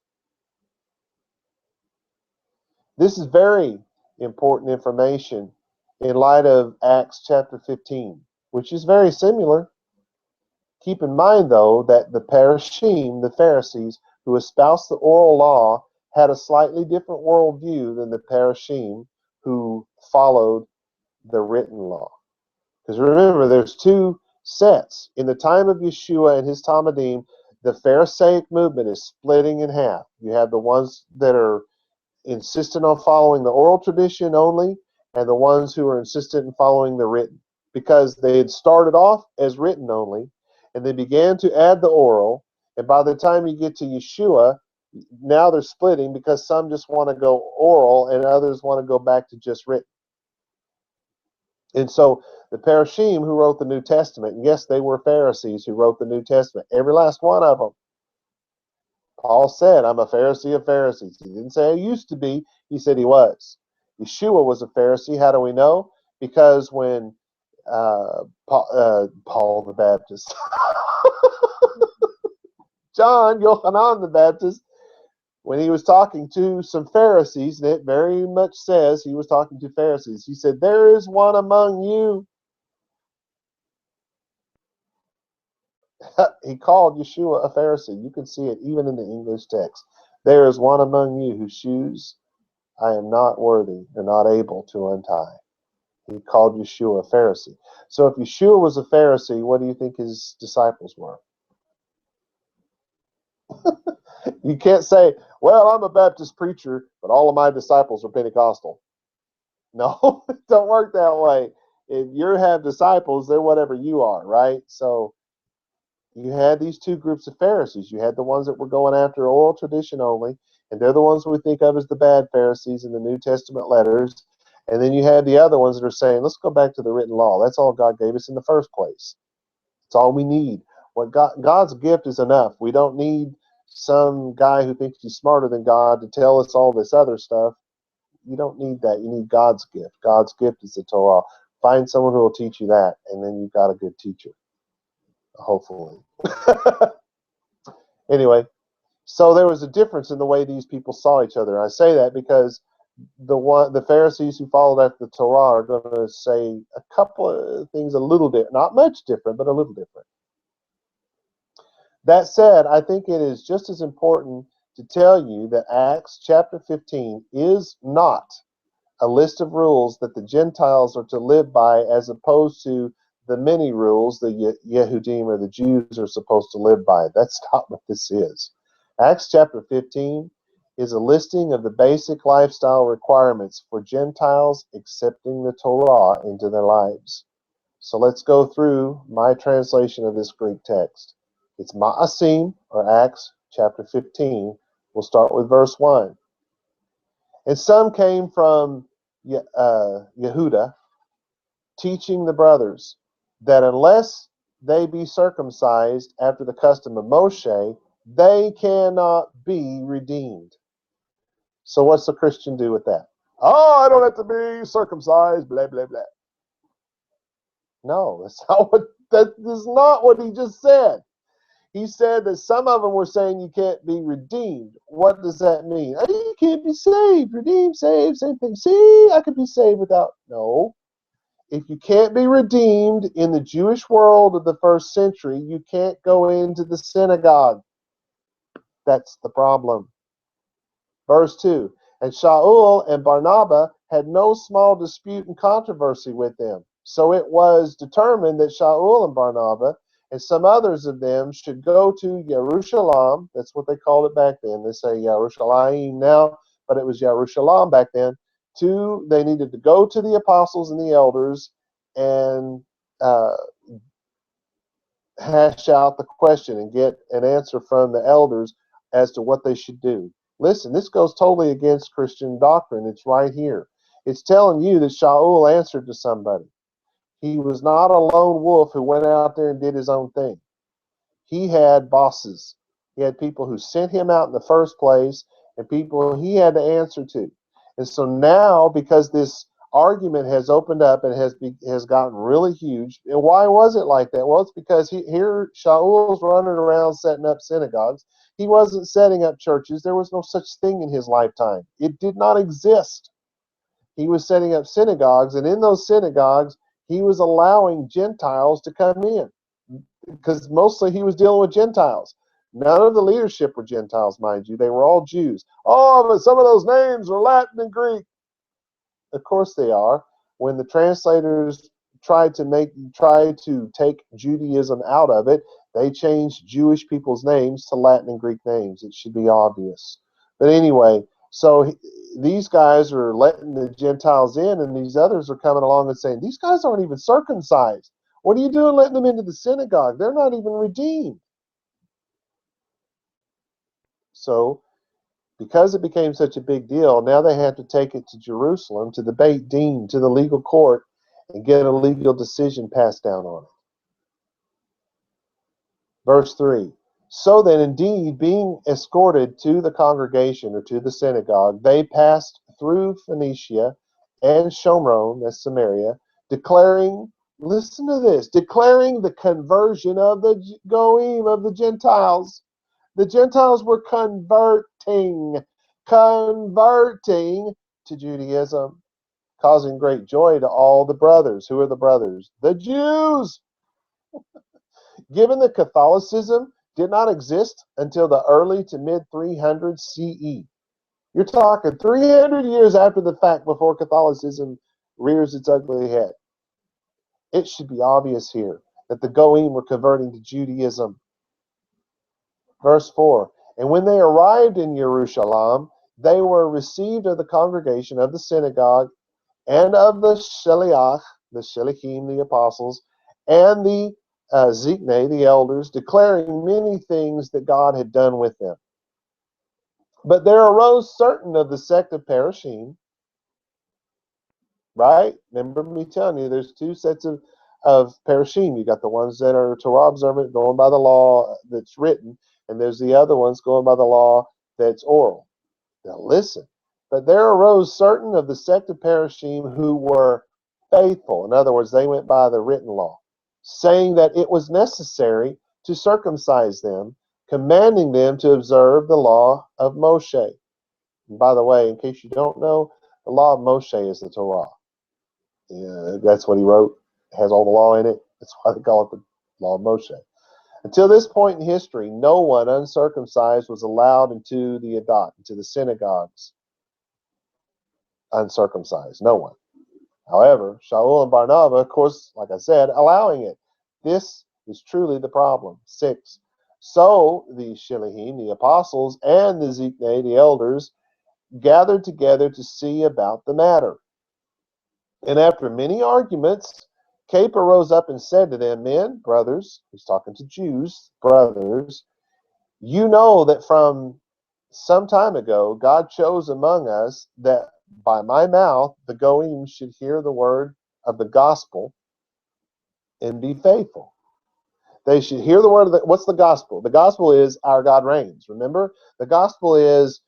This is very important information in light of Acts chapter 15, which is very similar. Keep in mind, though, that the Parashim, the Pharisees, who espoused the oral law, had a slightly different worldview than the Parashim who followed the written law. Because remember, there's 2 sets. In the time of Yeshua and his Talmudim, the Pharisaic movement is splitting in half. You have the ones that are insistent on following the oral tradition only, and the ones who are insistent in following the written. Because they had started off as written only, and they began to add the oral, and by the time you get to Yeshua, now they're splitting because some just want to go oral and others want to go back to just written. And so the Parashim who wrote the New Testament, and yes, they were Pharisees who wrote the New Testament, every last one of them. Paul said, I'm a Pharisee of Pharisees. He didn't say he used to be. He said he was. Yeshua was a Pharisee. How do we know? Because when Paul the Baptist, John Yochanan the Baptist, when he was talking to some Pharisees, and it very much says he was talking to Pharisees, he said, there is one among you. He called Yeshua a Pharisee. You can see it even in the English text. There is one among you whose shoes I am not worthy or not able to untie. He called Yeshua a Pharisee. So if Yeshua was a Pharisee, what do you think his disciples were? You can't say, well, I'm a Baptist preacher, but all of my disciples are Pentecostal. No, it don't work that way. If you have disciples, they're whatever you are, right? So you had these 2 groups of Pharisees. You had the ones that were going after oral tradition only, and they're the ones we think of as the bad Pharisees in the New Testament letters. And then you had the other ones that are saying, let's go back to the written law. That's all God gave us in the first place. It's all we need. What God's gift is enough. We don't need some guy who thinks he's smarter than God to tell us all this other stuff. You don't need that. You need God's gift. God's gift is the Torah. Find someone who will teach you that, and then you've got a good teacher, hopefully. Anyway, so there was a difference in the way these people saw each other. I say that because the Pharisees who followed after the Torah are going to say a couple of things a little different, not much different, but a little different. That said, I think it is just as important to tell you that Acts chapter 15 is not a list of rules that the Gentiles are to live by, as opposed to the many rules the Yehudim or the Jews are supposed to live by. That's not what this is. Acts chapter 15 is a listing of the basic lifestyle requirements for Gentiles accepting the Torah into their lives. So let's go through my translation of this Greek text. It's Ma'asim, or Acts chapter 15. We'll start with verse 1. And some came from Yehuda, teaching the brothers that unless they be circumcised after the custom of Moshe, they cannot be redeemed. So what's the Christian do with that? Oh, I don't have to be circumcised, blah, blah, blah. No, that is not what he just said. He said that some of them were saying you can't be redeemed. What does that mean? Oh, you can't be saved. Redeemed, saved, same thing. See, I could be saved without. No. If you can't be redeemed in the Jewish world of the first century, you can't go into the synagogue. That's the problem. Verse 2. And Shaul and Barnabas had no small dispute and controversy with them. So it was determined that Shaul and Barnabas and some others of them should go to Jerusalem. That's what they called it back then. They say Yerushalayim now, but it was Jerusalem back then. They needed to go to the apostles and the elders and hash out the question and get an answer from the elders as to what they should do. Listen, this goes totally against Christian doctrine. It's right here. It's telling you that Shaul answered to somebody. He was not a lone wolf who went out there and did his own thing. He had bosses. He had people who sent him out in the first place and people he had to answer to. And so now, because this argument has opened up and has gotten really huge, and why was it like that? Well, it's because here Shaul's running around setting up synagogues. He wasn't setting up churches. There was no such thing in his lifetime. It did not exist. He was setting up synagogues, and in those synagogues, he was allowing Gentiles to come in, because mostly he was dealing with Gentiles. None of the leadership were Gentiles, mind you. They were all Jews. Oh, but some of those names are Latin and Greek. Of course they are. When the translators tried to take Judaism out of it, they changed Jewish people's names to Latin and Greek names. It should be obvious. But anyway, so these guys are letting the Gentiles in, and these others are coming along and saying, these guys aren't even circumcised. What are you doing letting them into the synagogue? They're not even redeemed. So, because it became such a big deal, now they have to take it to Jerusalem, to the Beit Din, to the legal court, and get a legal decision passed down on it. Verse 3. So then, indeed, being escorted to the congregation or to the synagogue, they passed through Phoenicia and Shomron, that's Samaria, declaring, listen to this, declaring the conversion of the Goim, of the Gentiles. The Gentiles were converting to Judaism, causing great joy to all the brothers. Who are the brothers? The Jews. Given that Catholicism did not exist until the early to mid 300s CE. You're talking 300 years after the fact before Catholicism rears its ugly head. It should be obvious here that the Goim were converting to Judaism. Verse 4. And when they arrived in Jerusalem, they were received of the congregation of the synagogue and of the Sheliach, the Shelichim, the apostles, and the Zikne, the elders, declaring many things that God had done with them. But there arose certain of the sect of Parashim, right? Remember me telling you, there's two sets of Parashim. You got the ones that are Torah observant, going by the law that's written, and there's the other ones going by the law that's oral. Now listen. But there arose certain of the sect of Parashim who were faithful. In other words, they went by the written law, saying that it was necessary to circumcise them, commanding them to observe the law of Moshe. And by the way, in case you don't know, the law of Moshe is the Torah. Yeah, that's what he wrote. It has all the law in it. That's why they call it the law of Moshe. Until this point in history, no one uncircumcised was allowed into the Adat, into the synagogues. Uncircumcised, no one. However, Shaul and Barnabas, of course, like I said, allowing it. This is truly the problem. 6. So the Shilahim, the apostles, and the Ziknei, the elders, gathered together to see about the matter. And after many arguments, Capa rose up and said to them, Men, brothers, he's talking to Jews, brothers, you know that from some time ago God chose among us that by my mouth the Goyim should hear the word of the gospel and be faithful. They should hear the word of what's the gospel? The gospel is our God reigns. Remember? The gospel is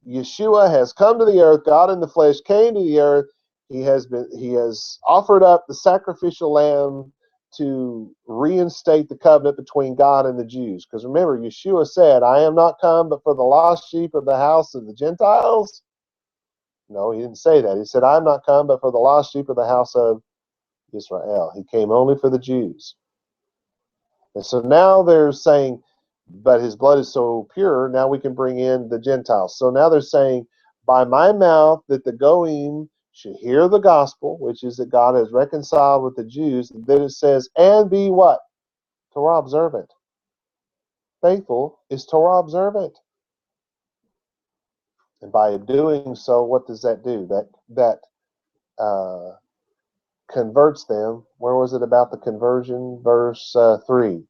Yeshua has come to the earth, God in the flesh came to the earth. He has offered up the sacrificial lamb to reinstate the covenant between God and the Jews. Because remember, Yeshua said, I am not come but for the lost sheep of the house of the Gentiles. No, he didn't say that. He said, I am not come but for the lost sheep of the house of Israel. He came only for the Jews. And so now they're saying, but his blood is so pure, now we can bring in the Gentiles. So now they're saying, by my mouth that the Goyim should hear the gospel, which is that God has reconciled with the Jews. And then it says, and be what? Torah observant. Faithful is Torah observant. And by doing so, what does that do? That converts them. Where was it about the conversion? Verse 3.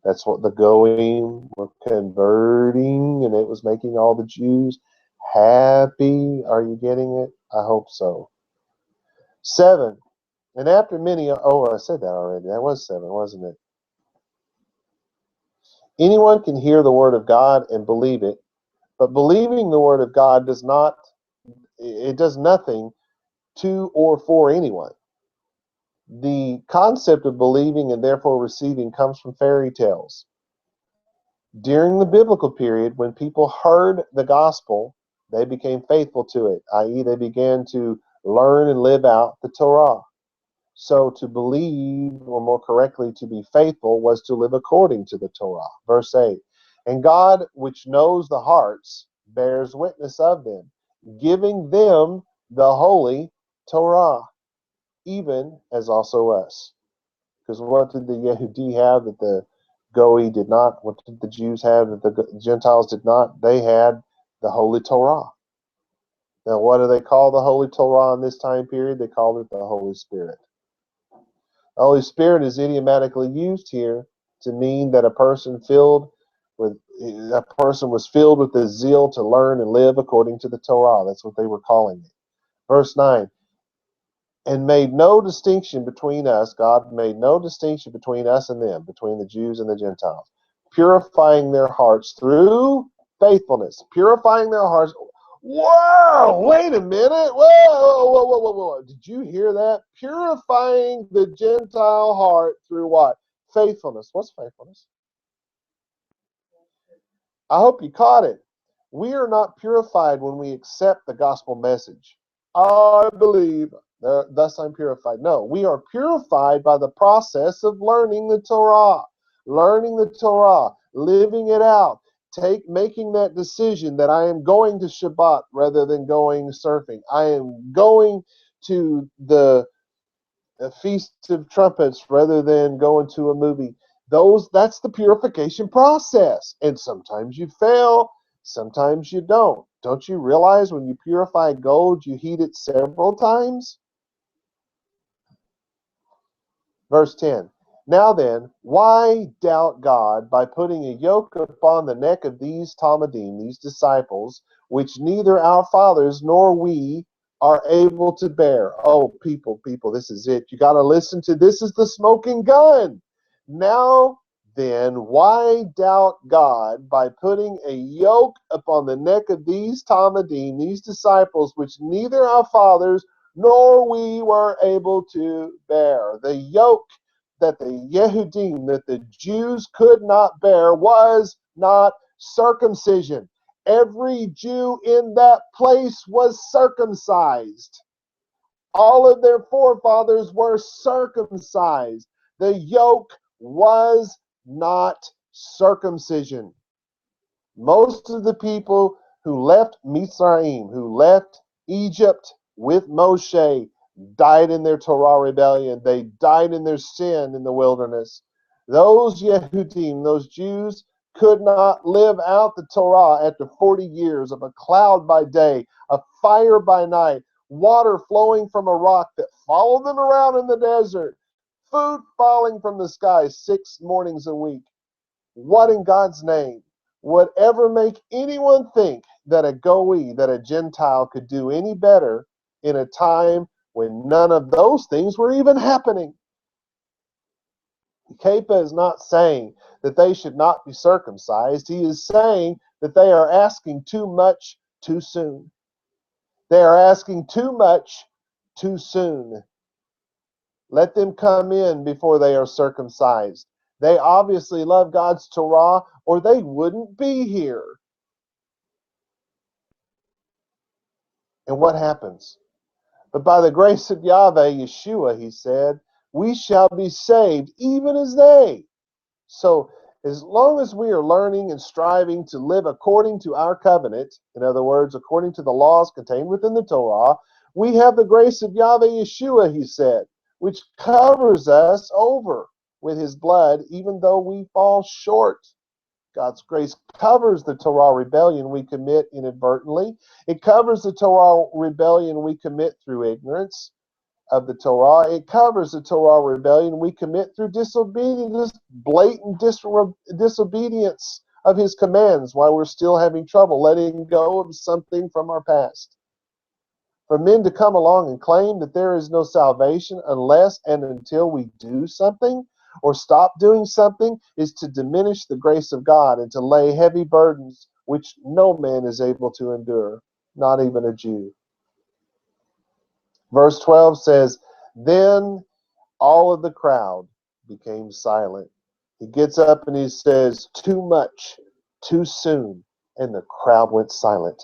That's what the Goyim were converting, and it was making all the Jews happy. Are you getting it? I hope so. 7. And after many, I said that already. That was 7, wasn't it? Anyone can hear the word of God and believe it, but believing the word of God does nothing to or for anyone. The concept of believing and therefore receiving comes from fairy tales. During the biblical period, when people heard the gospel, they became faithful to it, i.e., they began to learn and live out the Torah. So to believe, or more correctly, to be faithful, was to live according to the Torah. Verse 8. And God, which knows the hearts, bears witness of them, giving them the holy Torah, even as also us. Because what did the Yehudi have that the Goy did not? What did the Jews have that the Gentiles did not? They had the Holy Torah. Now, what do they call the Holy Torah in this time period? They called it the Holy Spirit. The Holy Spirit is idiomatically used here to mean that a person was filled with the zeal to learn and live according to the Torah. That's what they were calling it. Verse 9. And made no distinction between us. God made no distinction between us and them, between the Jews and the Gentiles, purifying their hearts through faithfulness. Purifying their hearts. Whoa, wait a minute. Whoa. Did you hear that? Purifying the Gentile heart through what? Faithfulness. What's faithfulness? I hope you caught it. We are not purified when we accept the gospel message. I believe, thus I'm purified. No, we are purified by the process of learning the Torah, living it out, making that decision that I am going to Shabbat rather than going surfing. I am going to the Feast of Trumpets rather than going to a movie. That's the purification process. And sometimes you fail, sometimes you don't. Don't you realize when you purify gold, you heat it several times? Verse 10. Now then, why doubt God by putting a yoke upon the neck of these Talmudim, these disciples, which neither our fathers nor we are able to bear? Oh, people, this is it. You got to listen to this. Is the smoking gun. Now then why doubt God by putting a yoke upon the neck of these Talmudim, these disciples, which neither our fathers nor we were able to bear? The yoke that the Yehudim, that the Jews could not bear, was not circumcision. Every Jew in that place was circumcised. All of their forefathers were circumcised. The yoke was not circumcision. Most of the people who left Mitzrayim, who left Egypt with Moshe, died in their Torah rebellion. They died in their sin in the wilderness. Those Yehudim, those Jews, could not live out the Torah after 40 years of a cloud by day, a fire by night, water flowing from a rock that followed them around in the desert, food falling from the sky 6 mornings a week. What in God's name would ever make anyone think that a Goy, that a Gentile, could do any better in a time when none of those things were even happening? Kepa is not saying that they should not be circumcised. He is saying that they are asking too much too soon. They are asking too much too soon. Let them come in before they are circumcised. They obviously love God's Torah, or they wouldn't be here. And what happens? But by the grace of Yahweh, Yeshua, he said, we shall be saved, even as they. So as long as we are learning and striving to live according to our covenant, in other words, according to the laws contained within the Torah, we have the grace of Yahweh Yeshua, he said, which covers us over with his blood, even though we fall short. God's grace covers the Torah rebellion we commit inadvertently. It covers the Torah rebellion we commit through ignorance of the Torah. It covers the Torah rebellion we commit through disobedience, blatant disobedience of his commands while we're still having trouble letting go of something from our past. For men to come along and claim that there is no salvation unless and until we do something or stop doing something is to diminish the grace of God and to lay heavy burdens which no man is able to endure, not even a Jew. Verse 12 says, then all of the crowd became silent. He gets up and he says, too much, too soon, and the crowd went silent.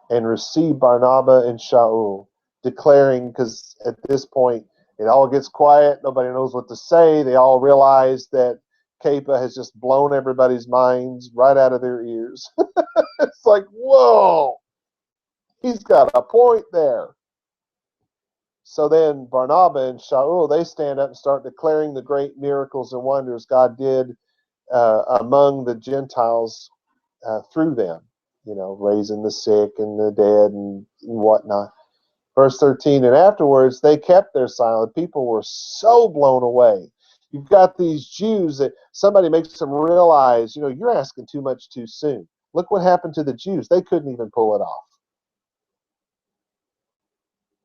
And received Barnabas and Shaul, declaring, because at this point it all gets quiet, nobody knows what to say. They all realize that Kepa has just blown everybody's minds right out of their ears. It's like, whoa, he's got a point there. So then Barnabas and Shaul, they stand up and start declaring the great miracles and wonders God did among the Gentiles through them. You know, raising the sick and the dead and whatnot. Verse 13, and afterwards they kept their silence. People were so blown away. You've got these Jews that somebody makes them realize, you know, you're asking too much too soon. Look what happened to the Jews. They couldn't even pull it off.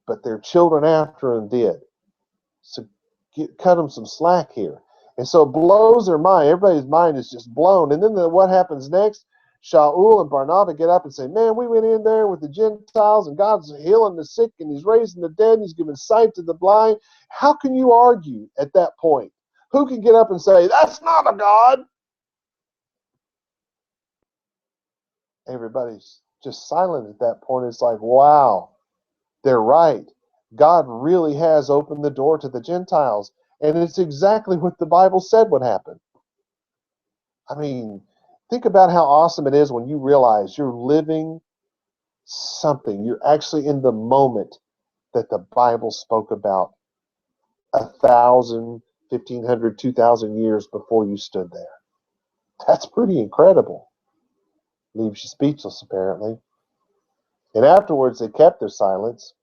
But their children after them did. So cut them some slack here. And so it blows their mind. Everybody's mind is just blown. And then what happens next? Shaul and Barnabas get up and say, man, we went in there with the Gentiles and God's healing the sick and he's raising the dead and he's giving sight to the blind. How can you argue at that point? Who can get up and say, that's not a God? Everybody's just silent at that point. It's like, wow, they're right. God really has opened the door to the Gentiles. And it's exactly what the Bible said would happen. I mean, think about how awesome it is when you realize you're living something. You're actually in the moment that the Bible spoke about 1,000, 1,500, 2,000 years before you stood there. That's pretty incredible. Leaves you speechless, apparently. And afterwards, they kept their silence.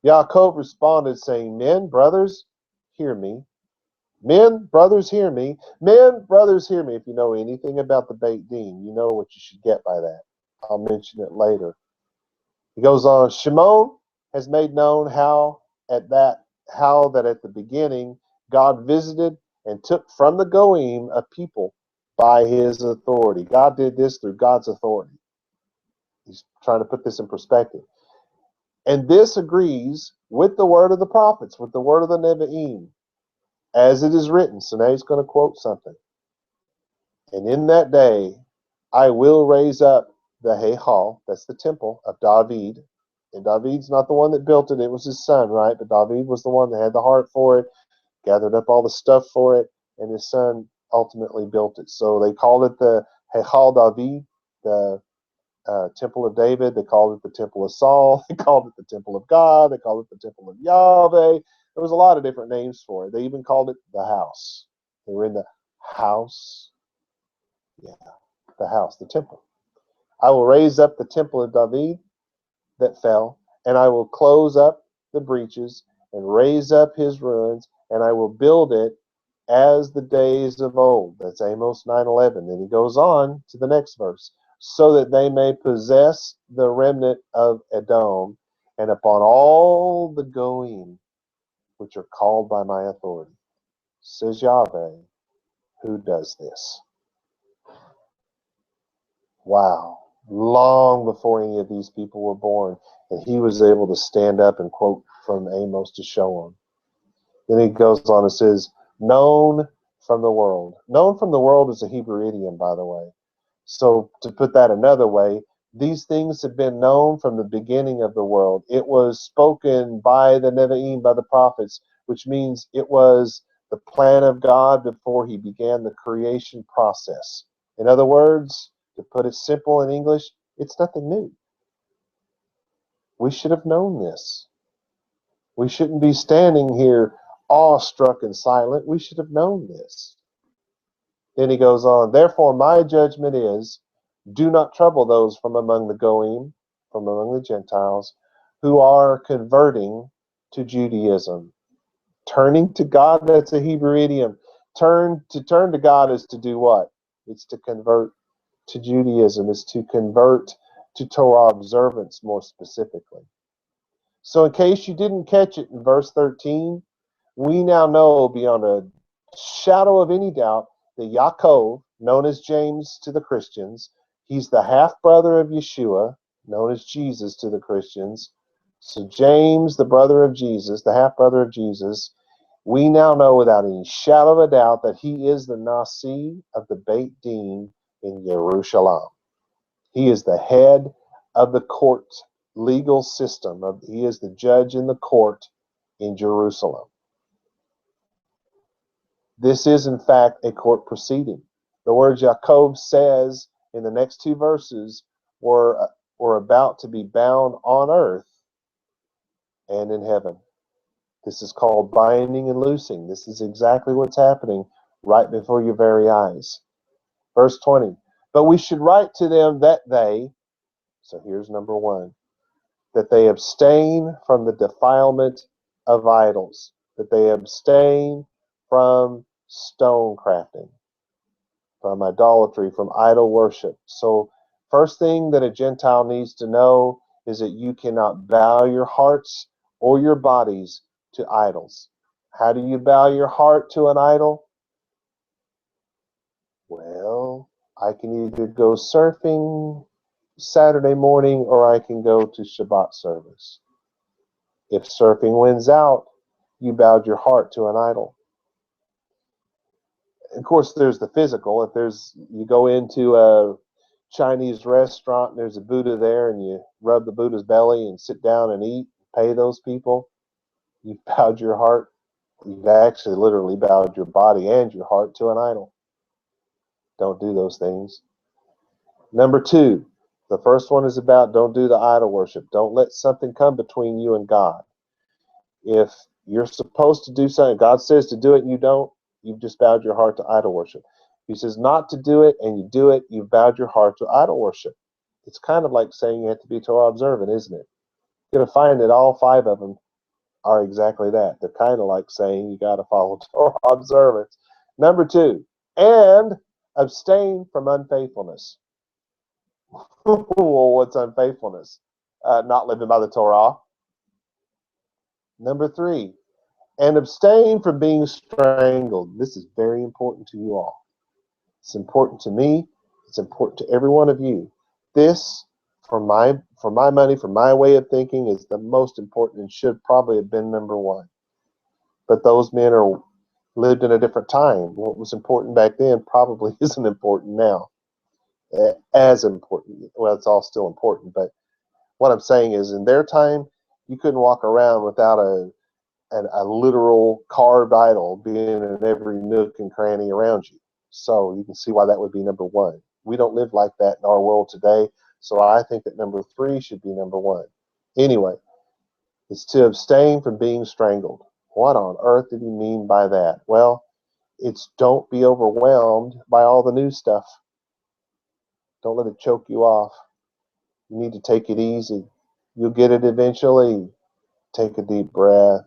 Yaakov responded, saying, men, brothers, hear me. Men, brothers, hear me. Men, brothers, hear me. If you know anything about the Beit Din, you know what you should get by that. I'll mention it later. He goes on, Shimon has made known how that at the beginning God visited and took from the Goyim a people by his authority. God did this through God's authority. He's trying to put this in perspective. And this agrees with the word of the prophets, with the word of the Nevi'im, as it is written. So now he's going to quote something. And in that day, I will raise up the Heichal, that's the temple of David. And David's not the one that built it, it was his son, right? But David was the one that had the heart for it, gathered up all the stuff for it, and his son ultimately built it. So they called it the Heichal David, the Temple of David. They called it the Temple of Saul. They called it the Temple of God. They called it the Temple of Yahweh. There was a lot of different names for it. They even called it the house. They were in the house. Yeah, the house, the temple. I will raise up the temple of David that fell, and I will close up the breaches and raise up his ruins, and I will build it as the days of old. That's Amos 9:11. Then he goes on to the next verse. So that they may possess the remnant of Edom, and upon all the Goyim, which are called by my authority, says Yahweh, who does this. Wow. Long before any of these people were born, and he was able to stand up and quote from Amos to show them. Then he goes on and says, known from the world. Known from the world is a Hebrew idiom, by the way. So to put that another way, these things have been known from the beginning of the world. It was spoken by the Nevi'im, by the prophets, which means it was the plan of God before he began the creation process. In other words, to put it simple in English, it's nothing new. We should have known this. We shouldn't be standing here awestruck and silent. We should have known this. Then he goes on, therefore my judgment is, do not trouble those from among the Goyim, from among the Gentiles, who are converting to Judaism. Turning to God, that's a Hebrew idiom. To turn to God is to do what? It's to convert to Judaism, is to convert to Torah observance more specifically. So in case you didn't catch it in verse 13, we now know beyond a shadow of any doubt that Yaakov, known as James to the Christians, he's the half-brother of Yeshua, known as Jesus to the Christians. So James, the brother of Jesus, the half-brother of Jesus, we now know without any shadow of a doubt that he is the Nasi of the Beit Din in Jerusalem. He is the head of the court legal system. He is the judge in the court in Jerusalem. This is, in fact, a court proceeding. The words Jacob says in the next two verses were about to be bound on earth and in heaven. This is called binding and loosing. This is exactly what's happening right before your very eyes. Verse 20. But we should write to them that they, so here's number one, that they abstain from the defilement of idols, that they abstain from stone crafting, from idolatry, from idol worship. So first thing that a Gentile needs to know is that you cannot bow your hearts or your bodies to idols. How do you bow your heart to an idol? Well, I can either go surfing Saturday morning or I can go to Shabbat service. If surfing wins out, you bowed your heart to an idol. Of course, there's the physical. If you go into a Chinese restaurant and there's a Buddha there and you rub the Buddha's belly and sit down and eat, pay those people, you've bowed your heart. You've actually literally bowed your body and your heart to an idol. Don't do those things. Number two, the first one is about don't do the idol worship. Don't let something come between you and God. If you're supposed to do something, God says to do it and you don't, you've just bowed your heart to idol worship. He says not to do it and you do it, you've bowed your heart to idol worship. It's kind of like saying you have to be Torah observant, isn't it? You're going to find that all five of them are exactly that. They're kind of like saying you got to follow Torah observance. Number two, and abstain from unfaithfulness. Well, what's unfaithfulness? Not living by the Torah. Number three, and abstain from being strangled. This is very important to you all. It's important to me. It's important to every one of you. This, for my money, for my way of thinking, is the most important and should probably have been number one. But those men lived in a different time. What was important back then probably isn't important now. As important. Well, it's all still important, but what I'm saying is, in their time, you couldn't walk around without a literal carved idol being in every nook and cranny around you. So you can see why that would be number one. We don't live like that in our world today, so I think that number three should be number one. Anyway, it's to abstain from being strangled. What on earth did he mean by that? Well, it's don't be overwhelmed by all the new stuff. Don't let it choke you off. You need to take it easy. You'll get it eventually. Take a deep breath.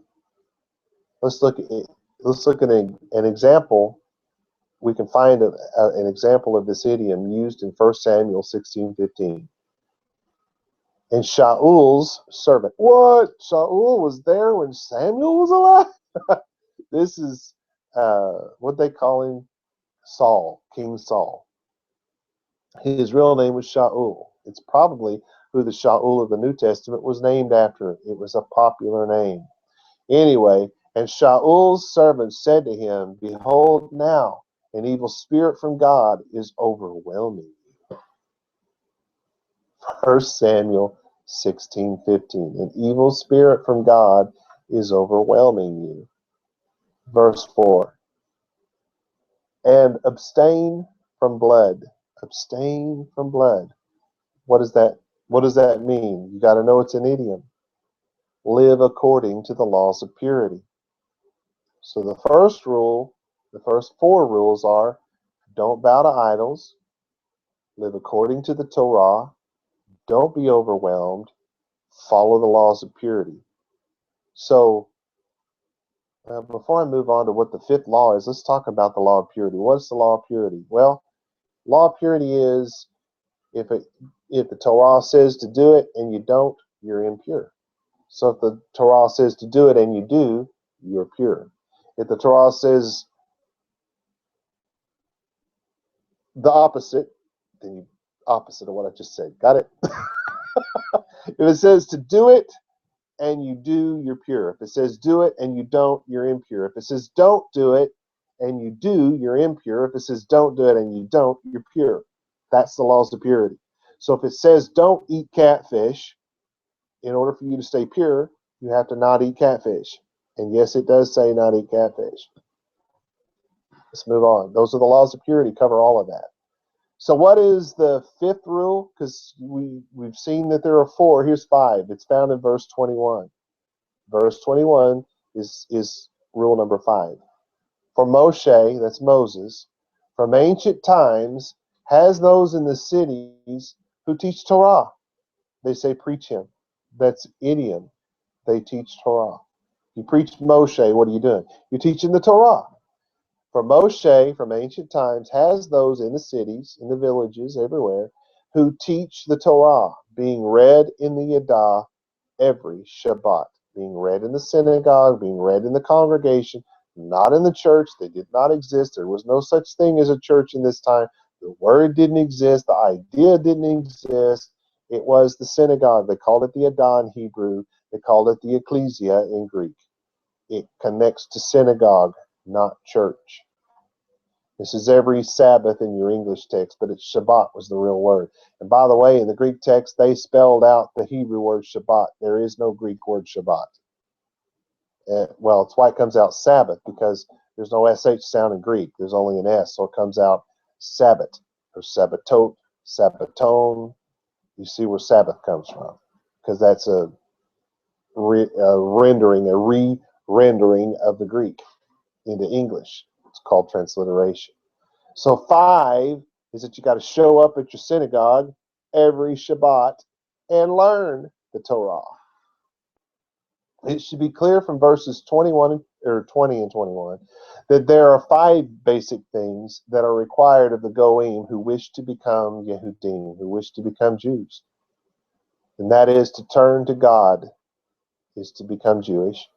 Let's look at an example. We can find an example of this idiom used in 1 Samuel 16:15. And Shaul's servant. What? Shaul was there when Samuel was alive? This is what they call him, Saul, King Saul. His real name was Shaul. It's probably who the Shaul of the New Testament was named after. It was a popular name. Anyway, and Shaul's servant said to him, Behold now, an evil spirit from God is overwhelming you. 1 Samuel 16:15. An evil spirit from God is overwhelming you. Verse 4. And abstain from blood. Abstain from blood. What does that mean? You got to know it's an idiom. Live according to the laws of purity. So the first four rules are: don't bow to idols, live according to the Torah, don't be overwhelmed, follow the laws of purity. So before I move on to what the fifth law is, let's talk about the law of purity. What's the law of purity? Well, law of purity is if the Torah says to do it and you don't, you're impure. So if the Torah says to do it and you do, you're pure. If the Torah says the opposite, then you opposite of what I just said. Got it? If it says to do it and you do, you're pure. If it says do it and you don't, you're impure. If it says don't do it and you do, you're impure. If it says don't do it and you don't, you're pure. That's the laws of purity. So if it says don't eat catfish, in order for you to stay pure, you have to not eat catfish. And yes, it does say not eat catfish. Let's move on. Those are the laws of purity, cover all of that. So what is the fifth rule? Because we've seen that there are four. Here's five. It's found in verse 21. Verse 21 is rule number 5. For Moshe, that's Moses, from ancient times, has those in the cities who teach Torah. They say preach him. That's idiom. They teach Torah. You preach Moshe, what are you doing? You're teaching the Torah. For Moshe, from ancient times, has those in the cities, in the villages, everywhere, who teach the Torah, being read in the Yadah every Shabbat, being read in the synagogue, being read in the congregation, not in the church. They did not exist. There was no such thing as a church in this time. The word didn't exist. The idea didn't exist. It was the synagogue. They called it the Yadah in Hebrew. They called it the ecclesia in Greek. It connects to synagogue, not church. This is every Sabbath in your English text, but it's Shabbat was the real word. And by the way, in the Greek text, they spelled out the Hebrew word Shabbat. There is no Greek word Shabbat. Well, it's why it comes out Sabbath, because there's no SH sound in Greek. There's only an S, so it comes out Sabbath or Sabbatot, Sabbaton. You see where Sabbath comes from, because that's a re-rendering of the Greek into English. It's called transliteration. So 5 is that you got to show up at your synagogue every Shabbat and learn the Torah. It should be clear from verses 20 and 21 that there are 5 basic things that are required of the Goim who wish to become Yehudim, who wish to become Jews. And that is to turn to God, is to become Jewish.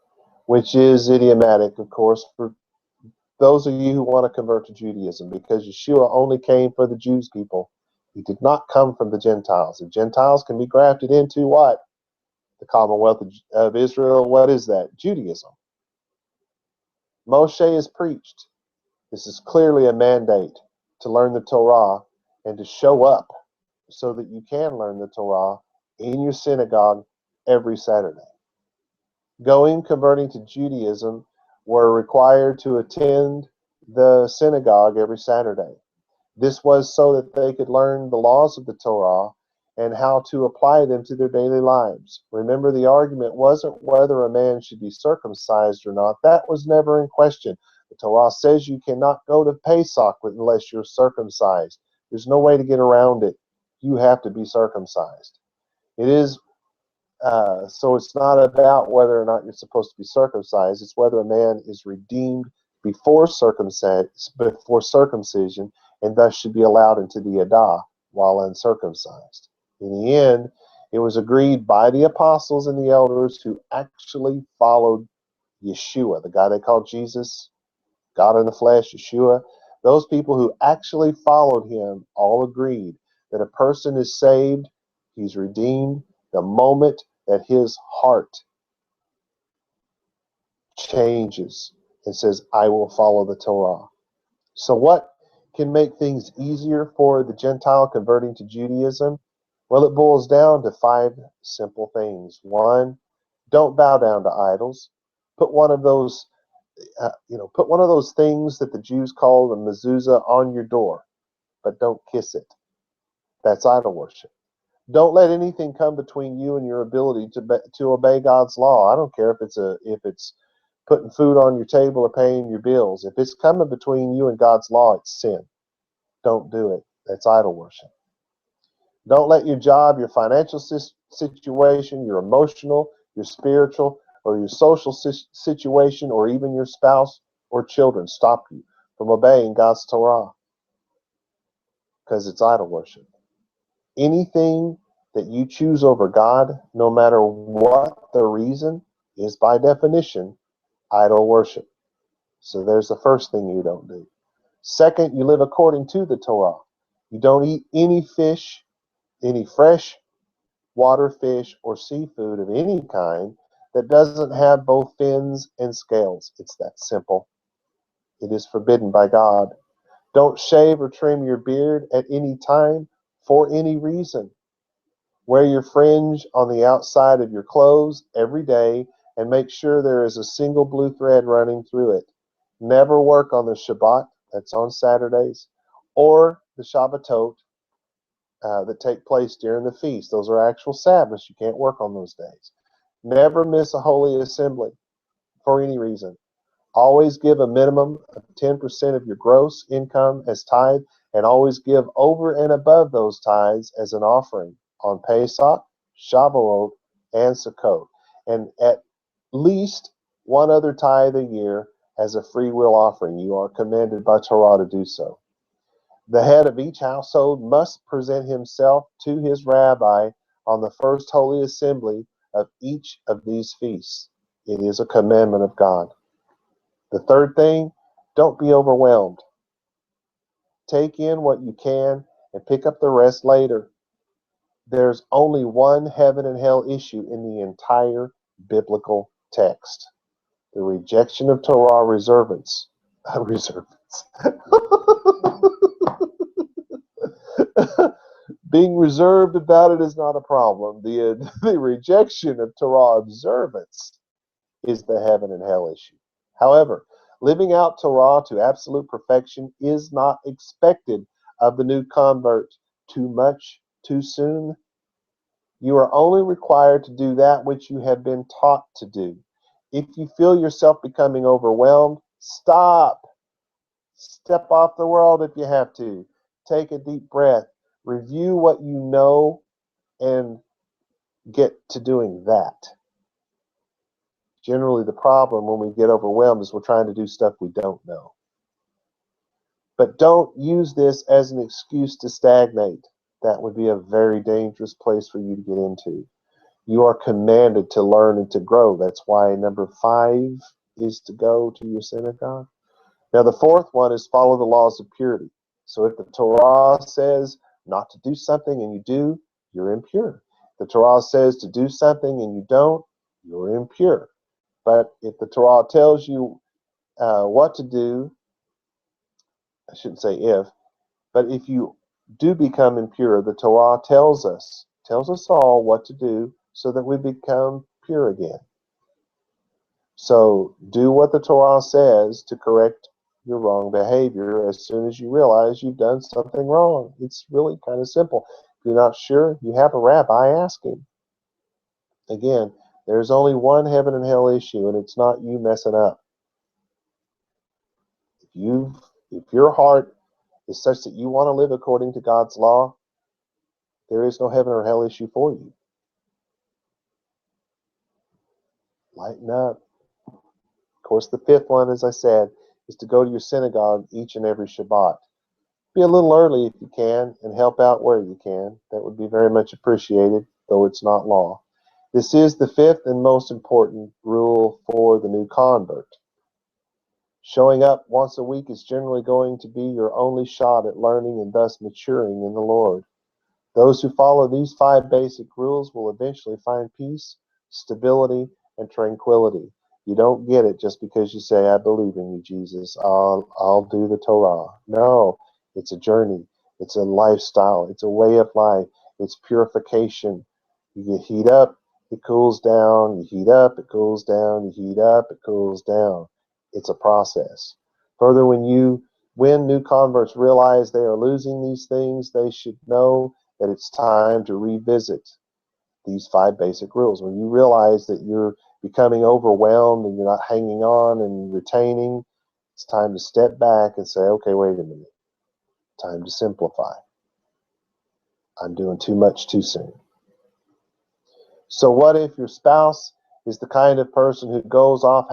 which is idiomatic, of course, for those of you who want to convert to Judaism, because Yeshua only came for the Jews people. He did not come from the Gentiles. The Gentiles can be grafted into what? The Commonwealth of Israel. What is that? Judaism. Moshe has preached. This is clearly a mandate to learn the Torah and to show up so that you can learn the Torah in your synagogue every Saturday. Converting to Judaism were required to attend the synagogue every Saturday. This was so that they could learn the laws of the Torah and how to apply them to their daily lives. Remember, the argument wasn't whether a man should be circumcised or not. That was never in question. The Torah says you cannot go to Pesach unless you're circumcised. There's no way to get around it. You have to be circumcised. It is so it's not about whether or not you're supposed to be circumcised. It's whether a man is redeemed before circumcision, and thus should be allowed into the Adah while uncircumcised. In the end, it was agreed by the apostles and the elders who actually followed Yeshua, the guy they called Jesus, God in the flesh, Yeshua. Those people who actually followed him all agreed that a person is saved, he's redeemed, the moment that his heart changes and says, I will follow the Torah. So what can make things easier for the Gentile converting to Judaism? Well, it boils down to 5 simple things. 1, don't bow down to idols. Put one of those, things that the Jews call the mezuzah on your door, but don't kiss it. That's idol worship. Don't let anything come between you and your ability to obey God's law. I don't care if it's putting food on your table or paying your bills. If it's coming between you and God's law, it's sin. Don't do it. That's idol worship. Don't let your job, your financial situation, your emotional, your spiritual, or your social situation, or even your spouse or children stop you from obeying God's Torah, because it's idol worship. Anything that you choose over God, no matter what the reason, is by definition idol worship. So there's the first thing you don't do. Second, you live according to the Torah. You don't eat any fish, any fresh water fish or seafood of any kind that doesn't have both fins and scales. It's that simple. It is forbidden by God. Don't shave or trim your beard at any time for any reason. Wear your fringe on the outside of your clothes every day and make sure there is a single blue thread running through it. Never work on the Shabbat, that's on Saturdays, or the Shabbatot that take place during the feast. Those are actual Sabbaths. You can't work on those days. Never miss a holy assembly for any reason. Always give a minimum of 10% of your gross income as tithe, and always give over and above those tithes as an offering on Pesach, Shavuot, and Sukkot, and at least one other tithe a year as a free will offering. You are commanded by Torah to do so. The head of each household must present himself to his rabbi on the first holy assembly of each of these feasts. It is a commandment of God. The third thing, don't be overwhelmed. Take in what you can and pick up the rest later. There's only one heaven and hell issue in the entire biblical text: the rejection of Torah observance. Being reserved about it is not a problem. The rejection of Torah observance is the heaven and hell issue. However, living out Torah to absolute perfection is not expected of the new convert too much, too soon. You are only required to do that which you have been taught to do. If you feel yourself becoming overwhelmed, stop. Step off the world if you have to. Take a deep breath. Review what you know and get to doing that. Generally, the problem when we get overwhelmed is we're trying to do stuff we don't know. But don't use this as an excuse to stagnate. That would be a very dangerous place for you to get into. You are commanded to learn and to grow. That's why number 5 is to go to your synagogue. Now, the fourth one is follow the laws of purity. So if the Torah says not to do something and you do, you're impure. The Torah says to do something and you don't, you're impure. But if the Torah tells you what to do, I shouldn't say if, but if you do become impure, the Torah tells us all what to do so that we become pure again. So do what the Torah says to correct your wrong behavior as soon as you realize you've done something wrong. It's really kind of simple. If you're not sure, you have a rabbi, ask him. Again, there's only one heaven and hell issue, and it's not you messing up. If your heart is such that you want to live according to God's law, there is no heaven or hell issue for you. Lighten up. Of course, the fifth one, as I said, is to go to your synagogue each and every Shabbat. Be a little early if you can and help out where you can. That would be very much appreciated, though it's not law. This is the fifth and most important rule for the new convert. Showing up once a week is generally going to be your only shot at learning and thus maturing in the Lord. Those who follow these 5 basic rules will eventually find peace, stability, and tranquility. You don't get it just because you say, I believe in you, Jesus. I'll do the Torah. No, it's a journey. It's a lifestyle. It's a way of life. It's purification. You heat up, it cools down. You heat up, it cools down. You heat up, it cools down. It's a process. Further, when new converts realize they are losing these things, they should know that it's time to revisit these 5 basic rules. When you realize that you're becoming overwhelmed and you're not hanging on and retaining, it's time to step back and say, okay, wait a minute. Time to simplify. I'm doing too much too soon. So what if your spouse is the kind of person who goes off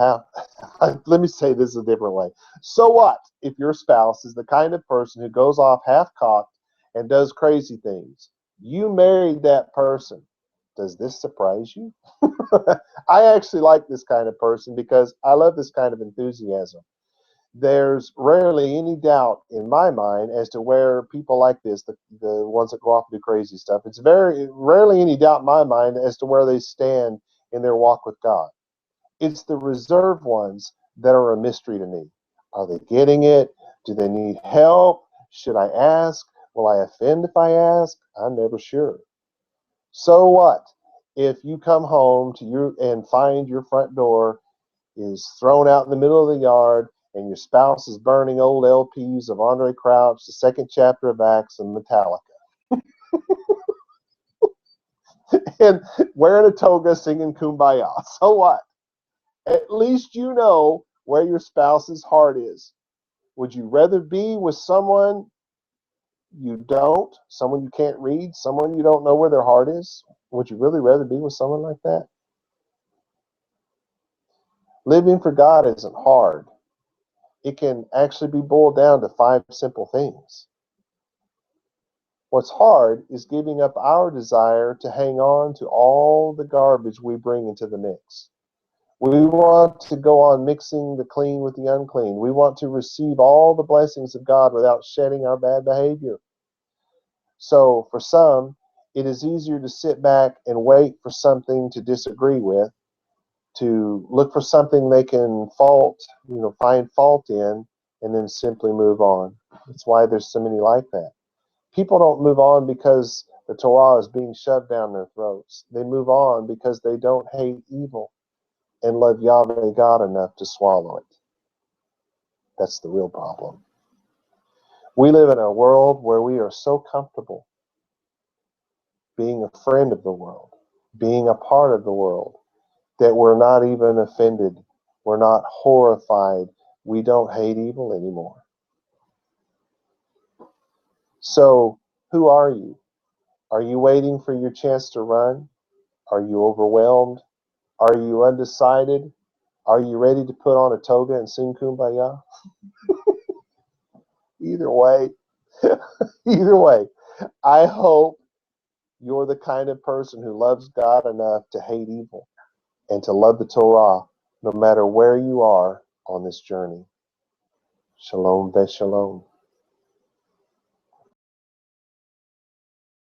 let me say this a different way. So what if your spouse is the kind of person who goes off half-cocked and does crazy things? You married that person. Does this surprise you? I actually like this kind of person because I love this kind of enthusiasm. There's rarely any doubt in my mind as to where people like this, the ones that go off and do crazy stuff, it's very rarely any doubt in my mind as to where they stand in their walk with God. It's the reserved ones that are a mystery to me. Are they getting it? Do they need help? Should I ask? Will I offend if I ask? I'm never sure. So what if you come home and find your front door is thrown out in the middle of the yard and your spouse is burning old LPs of Andre Crouch, the second chapter of Acts, and Metallica, and wearing a toga singing Kumbaya? So what? At least you know where your spouse's heart is. Would you rather be with someone you don't, someone you can't read, someone you don't know where their heart is? Would you really rather be with someone like that? Living for God isn't hard. It can actually be boiled down to 5 simple things. What's hard is giving up our desire to hang on to all the garbage we bring into the mix. We want to go on mixing the clean with the unclean. We want to receive all the blessings of God without shedding our bad behavior. So for some, it is easier to sit back and wait for something to disagree with, to look for something they can find fault in, and then simply move on. That's why there's so many like that. People don't move on because the Torah is being shoved down their throats. They move on because they don't hate evil and love Yahweh God enough to swallow it. That's the real problem. We live in a world where we are so comfortable being a friend of the world, being a part of the world, that we're not even offended. We're not horrified. We don't hate evil anymore. So, who are you? Are you waiting for your chance to run? Are you overwhelmed? Are you undecided? Are you ready to put on a toga and sing Kumbaya? Either way, I hope You're the kind of person who loves God enough to hate evil and to love the Torah no matter where you are on this journey. Shalom ve shalom.